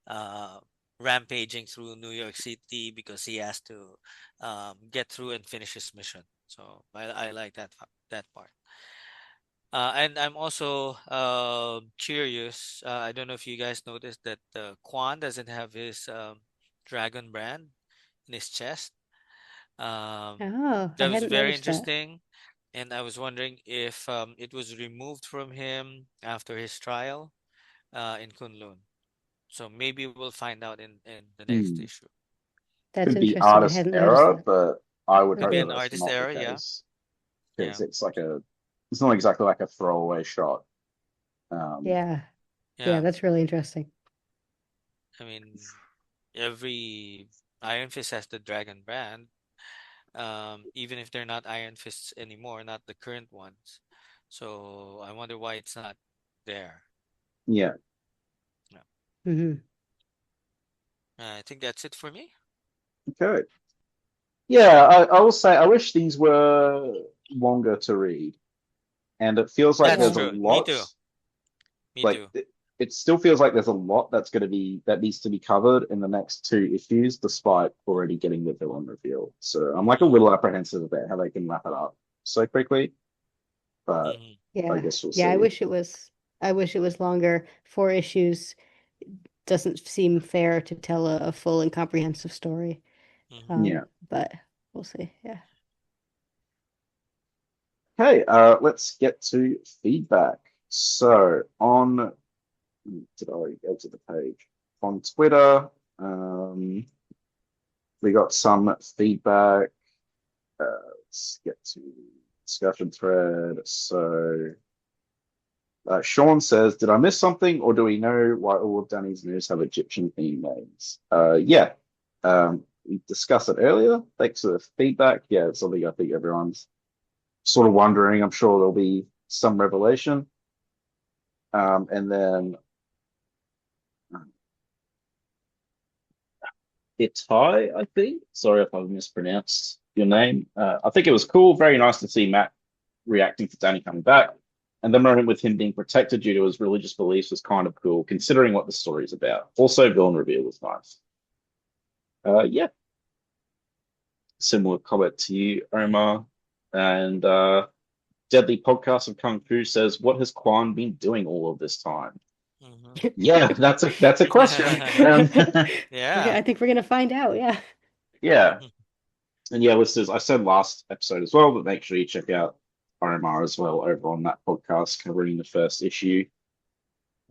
uh, rampaging through New York City because he has to get through and finish his mission. So I like that part. And I'm also curious. I don't know if you guys noticed that Quan doesn't have his dragon brand in his chest. Um, Oh, I that was hadn't very noticed that. interesting, and I was wondering if it was removed from him after his trial in Kunlun. So maybe we'll find out in the next hmm. issue. That's Could be interesting. I artist hadn't noticed error, that. but I would Could hope be Okay. that an that's artist not the error, yeah, case yeah, because it's not exactly like a throwaway shot. Um, Yeah. Yeah, yeah. that's really interesting. I mean, every Iron Fist has the Dragon brand, even if they're not Iron Fists anymore, not the current ones. So I wonder why it's not there. yeah, Yeah. Hmm. I think that's it for me. okay. Yeah, I will say I wish these were longer to read, and it feels like That's there's Yeah. a true. Me lot. too. Me Like too. it still feels like there's a lot that needs to be covered in the next two issues, despite already getting the villain reveal. So I'm like a Mm-hmm. little apprehensive about how they can wrap it up so quickly, but Mm-hmm. I Yeah. guess we'll Yeah, see. I wish it was longer. 4 issues doesn't seem fair to tell a full and comprehensive story. Mm-hmm. Yeah. But we'll see. Yeah. Okay, let's get to feedback. So on, did I go to the page? On Twitter, we got some feedback. Let's get to discussion thread. So Sean says, "Did I miss something, or do we know why all of Danny's moves have Egyptian theme names?" Yeah, we discussed it earlier. Thanks for the feedback. Yeah, it's something I think everyone's sort of wondering. I'm sure there'll be some revelation. And then Itai, I think. Sorry if I've mispronounced your name. I think it was cool. Very nice to see Matt reacting to Danny coming back. And the moment with him being protected due to his religious beliefs was kind of cool, considering what the story's about. Also, villain reveal was nice. Yeah, similar comment to you, Omar. And Deadly Podcast of Kung Fu says, "What has Quan been doing all of this time?" Hmm. Yeah, that's a question. Yeah. I think we're gonna find out. Yeah. Yeah, and yeah, listeners, I said last episode as well, but make sure you check out Omar as well over on that podcast covering the first issue.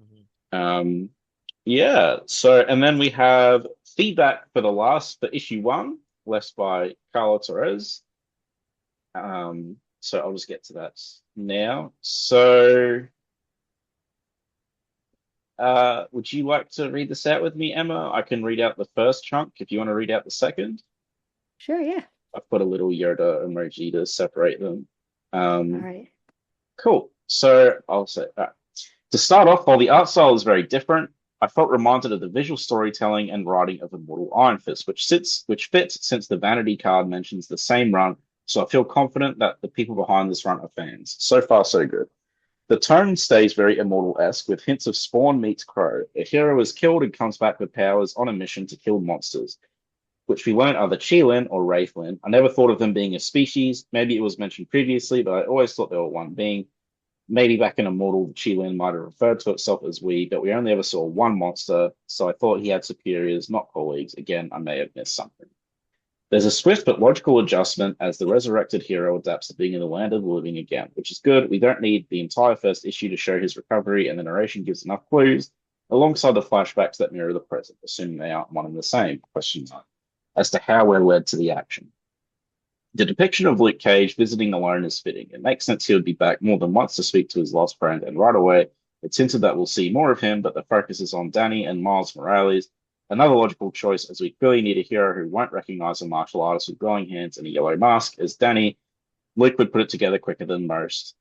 Mhm. Um, yeah, so and then we have feedback for issue one, left by Carla Torres. So I'll just get to that now. So, would you like to read this out with me, Emma? I can read out the first chunk if you want to read out the second. Sure. Yeah. I've put a little Yoda emoji to separate them. All Um, right. cool. So I'll say that. To start off, while the art style is very different, I felt reminded of the visual storytelling and writing of Immortal Iron Fist, which fits since the vanity card mentions the same run, so I feel confident that the people behind this run are fans. So far, so good. The tone stays very Immortal-esque, with hints of Spawn meets Crow. A hero is killed and comes back with powers on a mission to kill monsters, which we learn are the Qilin or Wraithlin. I never thought of them being a species. Maybe it was mentioned previously, but I always thought they were one being. Maybe back in Immortal, the Qilin might have referred to itself as we, but we only ever saw one monster, so I thought he had superiors, not colleagues. Again, I may have missed something. There's a swift but logical adjustment as the resurrected hero adapts to being in the land of the living again, which is good. We don't need the entire first issue to show his recovery, and the narration gives enough clues, alongside the flashbacks that mirror the present, assuming they aren't one and the same, question mark, as to how we're led to the action. The depiction of Luke Cage visiting alone is fitting. It makes sense he would be back more than once to speak to his lost friend, and right away, it's hinted that we'll see more of him, but the focus is on Danny and Miles Morales. Another logical choice, as we clearly need a hero who won't recognize a martial artist with glowing hands and a yellow mask, as Danny. Luke would put it together quicker than most,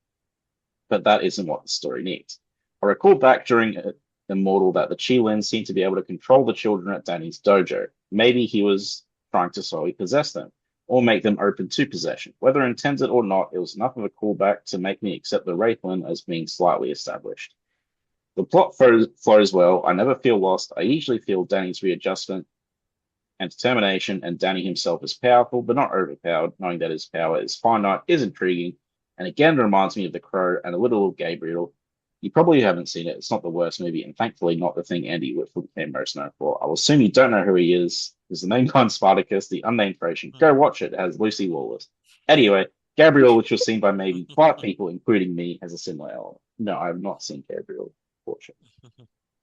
but that isn't what the story needs. I recall back during Immortal that the Qilin seemed to be able to control the children at Danny's dojo. Maybe he was trying to slowly possess them or make them open to possession. Whether intended or not, it was enough of a callback to make me accept the Wraithlin as being slightly established. The plot flows well. I never feel lost. I usually feel Danny's readjustment and determination, and Danny himself is powerful, but not overpowered. Knowing that his power is finite is intriguing, and again reminds me of The Crow and a little of Gabriel. You probably haven't seen it. It's not the worst movie, and thankfully not the thing Andy Whitfield became most known for. I will assume you don't know who he is. There's the name behind Spartacus, the unnamed Thracian. Go watch it. It has Lucy Lawless. Anyway, Gabriel, which was seen by maybe 5 people, including me, has a similar element. No, I have not seen Gabriel, fortunately.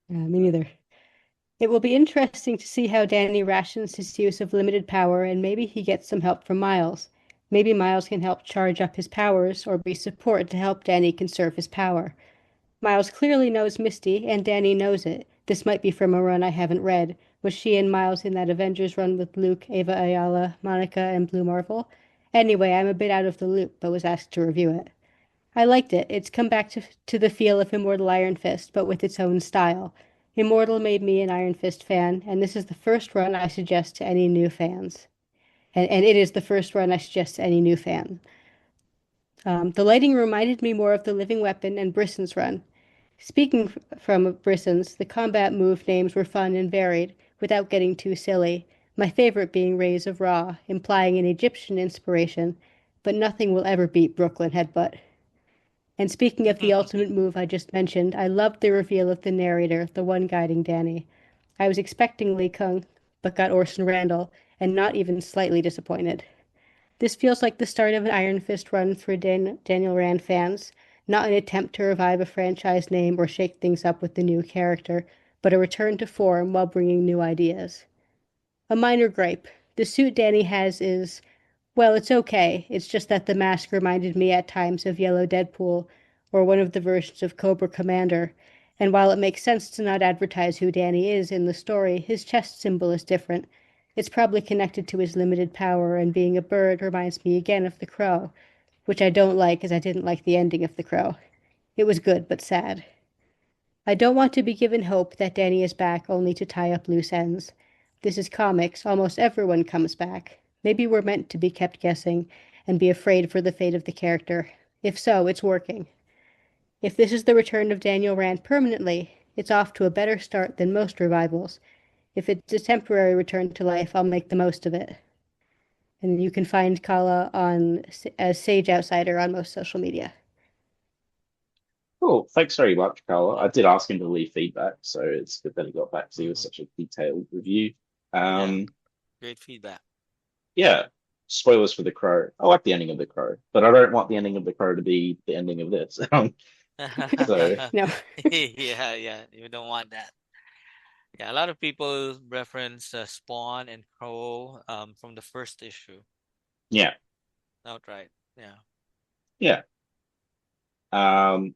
Me neither. It will be interesting to see how Danny rations his use of limited power, and maybe he gets some help from Miles. Maybe Miles can help charge up his powers or be support to help Danny conserve his power. Miles clearly knows Misty, and Danny knows it. This might be from a run I haven't read. Was she and Miles in that Avengers run with Luke, Ava Ayala, Monica, and Blue Marvel? Anyway, I'm a bit out of the loop, but was asked to review it. I liked it. It's come back to the feel of Immortal Iron Fist, but with its own style. Immortal made me an Iron Fist fan, and this is the first run I suggest to any new fans. And it is the first run I suggest to any new fan. The lighting reminded me more of the Living Weapon and Brisson's run. Speaking from Brisson's, the combat move names were fun and varied, without getting too silly, my favorite being Rays of Ra, implying an Egyptian inspiration, but nothing will ever beat Brooklyn Headbutt. And speaking of the ultimate move I just mentioned, I loved the reveal of the narrator, the one guiding Danny. I was expecting Lee Kung, but got Orson Randall, and not even slightly disappointed. This feels like the start of an Iron Fist run for Daniel Rand fans, not an attempt to revive a franchise name or shake things up with the new character, but a return to form while bringing new ideas. A minor gripe. The suit Danny has is, well, it's okay. It's just that the mask reminded me at times of Yellow Deadpool or one of the versions of Cobra Commander, and while it makes sense to not advertise who Danny is in the story, his chest symbol is different. It's probably connected to his limited power, and being a bird reminds me again of The Crow, which I don't like as I didn't like the ending of The Crow. It was good, but sad. I don't want to be given hope that Danny is back only to tie up loose ends. This is comics. Almost everyone comes back. Maybe we're meant to be kept guessing and be afraid for the fate of the character. If so, it's working. If this is the return of Daniel Rand permanently, it's off to a better start than most revivals. If it's a temporary return to life, I'll make the most of it. And you can find Kala as Sage Outsider on most social media. Cool. Thanks very much, Carla. I did ask him to leave feedback, so it's good that he got back to you with Mhm. such a detailed review. Yeah, Um, great feedback. yeah. Spoilers for The Crow. I like the ending of The Crow, but I don't want the ending of The Crow to be the ending of this. So No. Yeah, yeah, you don't want that. Yeah, a lot of people reference Spawn and Crow from the first issue yeah, outright. Yeah.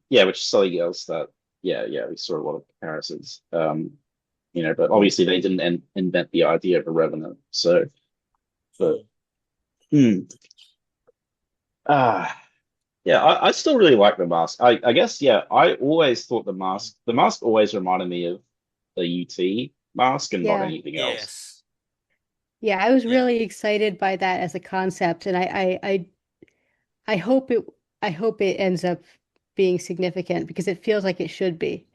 yeah, which is something else that yeah, we saw a lot of comparisons. But obviously they didn't invent the idea of a revenant. So, but Mm. hmm, ah. Yeah, I still really like the mask. I guess, yeah, I always thought the mask always reminded me of the UT mask and not Yeah. anything else. Yes. Yeah, I was Yeah. really excited by that as a concept, and I hope it ends up being significant because it feels like it should be.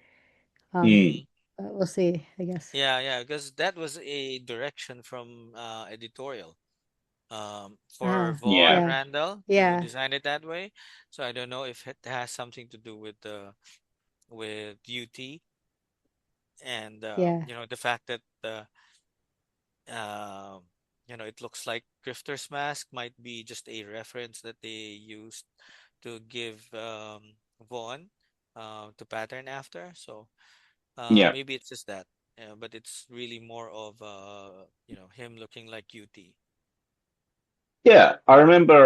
Um, Mm, Hmm. but we'll see, I guess. Yeah, yeah, because that was a direction from editorial for Ah, Vaughn yeah, and yeah, Randall to yeah, design it that way. So I don't know if it has something to do with UT and yeah, the fact that uh, it looks like Grifter's mask might be just a reference that they used to give Vaughn to pattern after. So yeah, maybe it's just that, but it's really more of him looking like UT. yeah. I remember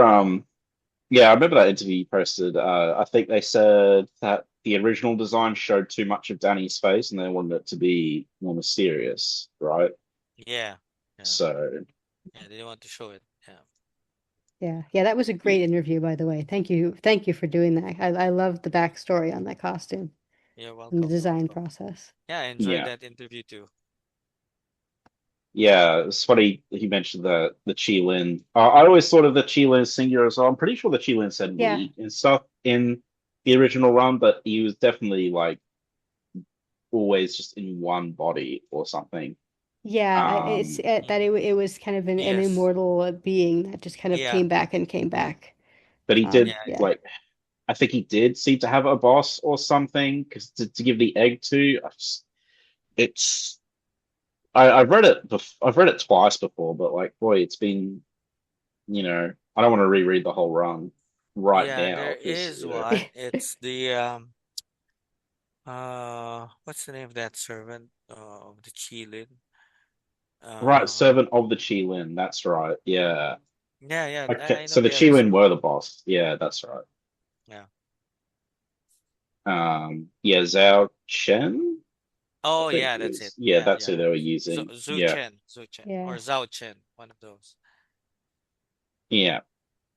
that interview you posted. I think they said that the original design showed too much of Danny's face, and they wanted it to be more mysterious, right? Yeah, yeah, So, yeah. They want to show it. Yeah, yeah, yeah. That was a great interview, by the way. Thank you for doing that. I love the backstory on that costume you're and the welcome, design welcome. process. Yeah, I enjoyed yeah. that interview too. Yeah, it's funny he mentioned the Qilin. I always thought of the Qilin singular as well. I'm pretty sure the Qilin said Yeah, we and stuff in the original run, but he was definitely like always just in one body or something. yeah. It's Um, that Mhm. it was kind of an Yes. immortal being that just kind of Yeah. came back and came back. but he did Yeah. Yeah, like I think he did seem to have a boss or something because to give the egg to. It's I've read it. I've read it twice before, but like boy, it's been I don't want to reread the whole run right Yeah. now There because is one. It's the what's the name of that servant of the Chilin? Right, Uh, Servant of the Qilin. That's right. Yeah. yeah, yeah. Okay, I know so the they have a Qilin servant. were the boss. Yeah, that's right. Yeah. Yeah, Zhao Chen, I Oh, think yeah. That's it. was. Yeah, Yeah, that's who yeah. they were using. Yeah, Zhu Chen, or yeah. Zhao Chen, one of those. yeah.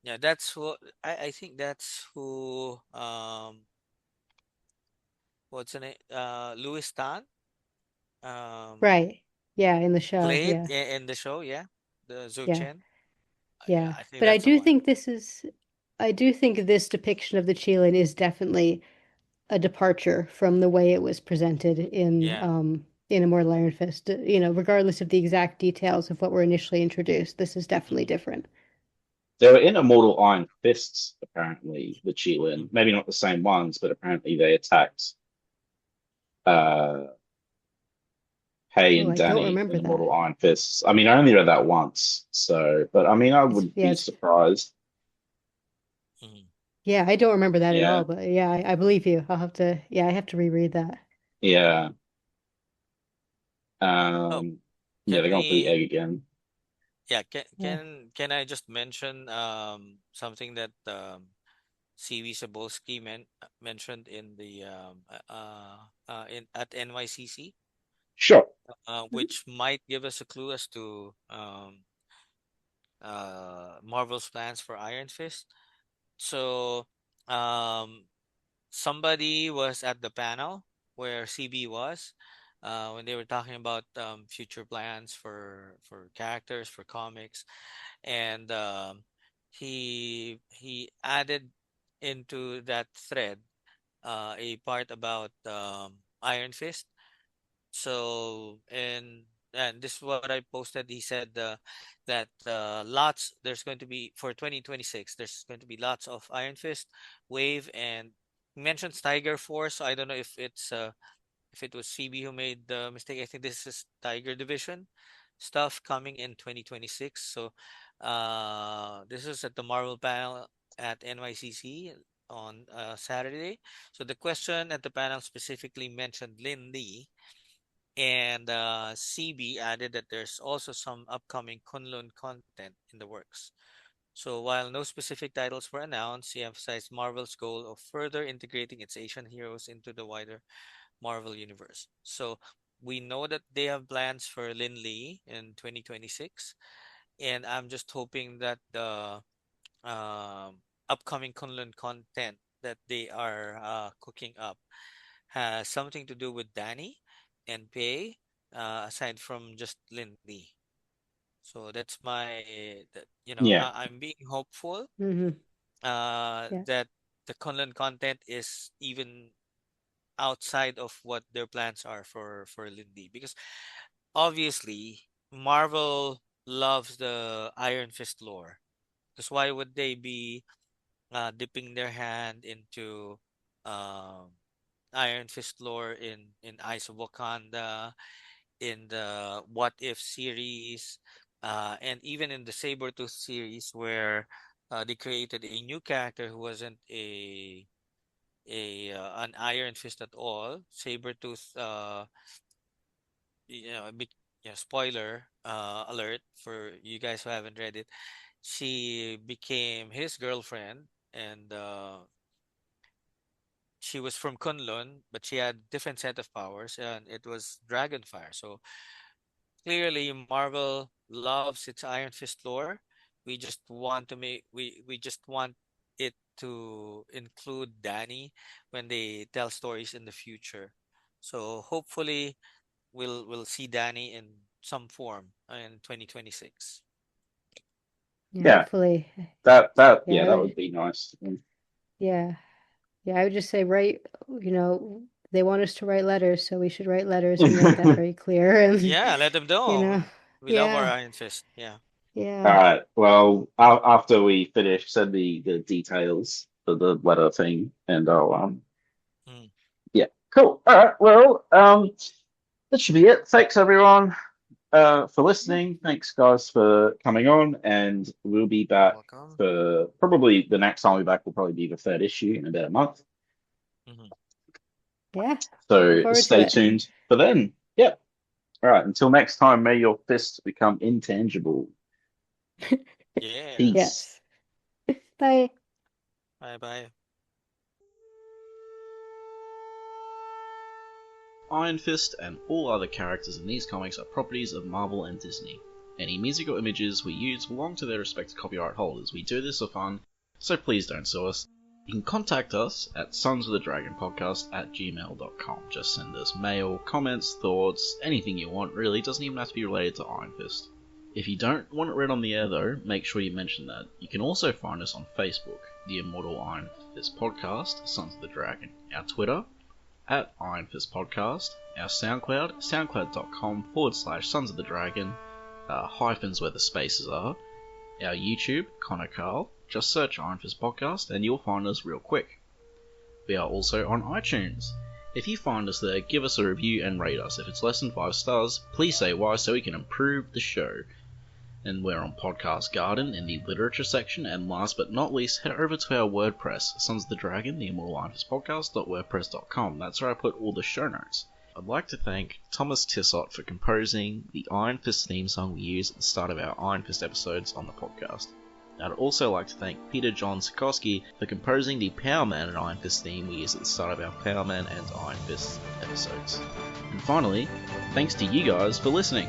Yeah, that's who. I think that's who. What's the name? Louis Tan. Right. Yeah, in the show. Played Yeah, in the show. Yeah, the Zhu yeah, Chen. Yeah, yeah. I think But that's the one. I do think this depiction of the Chelan is definitely a departure from the way it was presented Yeah. in Immortal Iron Fist. Regardless of the exact details of what were initially introduced, this is definitely Hmm. different. They were in Immortal Iron Fists, apparently, the Qilin. Hmm. Maybe not the same ones, but apparently they attacked uh Hay Oh, and I don't Danny in remember that. Immortal Iron Fists. I mean, I only read that once, so but I mean I It's wouldn't yeah, be it's surprised. Hmm. yeah, I don't remember that at Yeah, all, but yeah, I believe you. I have to reread that. yeah. Oh, Yeah, can they're going for the we? egg again. Yeah, can Yeah. I just mention something that CB Sabolsky mentioned in the in at NYCC, Sure. which might give us a clue as to Marvel's plans for Iron Fist. So, um, somebody was at the panel where CB was when they were talking about future plans for characters for comics, and he added into that thread a part about Iron Fist. So and this is what I posted. He said that there's going to be for 2026. There's going to be lots of Iron Fist, Wave, and mentions Tiger Force. So I don't know if it was CB who made the mistake. I think this is Tiger Division stuff coming in 2026. So this is at the Marvel panel at NYCC on Saturday. So the question at the panel specifically mentioned Lin Lee, and CB added that there's also some upcoming Kunlun content in the works. So while no specific titles were announced, he emphasized Marvel's goal of further integrating its Asian heroes into the wider Marvel Universe. So we know that they have plans for Lin Lee in 2026, and I'm just hoping that the upcoming Kunlun content that they are cooking up has something to do with Danny and Pei, aside from just Lin Lee. So that's Yeah. I'm being hopeful Hmm. Yeah. that the Kunlun content is even outside of what their plans are for Lindy, because obviously Marvel loves the Iron Fist lore. Because why would they be dipping their hand into um, Iron Fist lore in Eyes of Wakanda, in the What If series, and even in the Sabretooth series, where they created a new character who wasn't a an Iron Fist at all. Sabretooth, a big, spoiler alert for you guys who haven't read it. She became his girlfriend, and she was from Kunlun, but she had different set of powers, and it was Dragonfire. So clearly, Marvel loves its Iron Fist lore. We just want it to include Danny when they tell stories in the future. So hopefully we'll see Danny in some form in 2026. Yeah, Yeah. hopefully. Yeah, Yeah, that would be nice. yeah. Yeah, I would just say they want us to write letters, so we should write letters and make that very clear. And Yeah, let them you know, know. We love our yeah, Iron Fist. Yeah. All yeah. right. Well, after we finish, send me the details for the letter thing, and I'll Mm. yeah, cool. All right. Well, that should be it. Thanks everyone for Yeah. listening. Thanks guys for coming on, and we'll be back Welcome. for probably the next time we're back will probably be the third issue in about a month. Hmm. Yeah. Looking So forward to stay it. tuned for then. Yep. All right. Until next time, may your fists become intangible. Yeah. Peace. Yes. Bye. Bye bye. Iron Fist and all other characters in these comics are properties of Marvel and Disney. Any music or images we use belong to their respective copyright holders. We do this for fun, so please don't sue us. You can contact us at sonsofthedragonpodcast@gmail.com. Just send us mail, comments, thoughts, anything you want really, doesn't even have to be related to Iron Fist. If you don't want it read on the air though, make sure you mention that. You can also find us on Facebook, the Immortal Iron Fist Podcast, Sons of the Dragon, our Twitter, at Iron Fist Podcast, our SoundCloud, soundcloud.com/Sons of the Dragon, hyphens where the spaces are, our YouTube, Connor Carl, just search Iron Fist Podcast and you'll find us real quick. We are also on iTunes. If you find us there, give us a review and rate us. If it's less than 5 stars, please say why so we can improve the show. And we're on Podcast Garden in the literature section, and last but not least, head over to our WordPress, Sons of the Dragon, the Immortal Iron Fist Podcast.wordpress.com. That's where I put all the show notes. I'd like to thank Thomas Tissot for composing the Iron Fist theme song we use at the start of our Iron Fist episodes on the podcast. I'd also like to thank Peter John Sikowski for composing the Power Man and Iron Fist theme we use at the start of our Power Man and Iron Fist episodes. And finally, thanks to you guys for listening.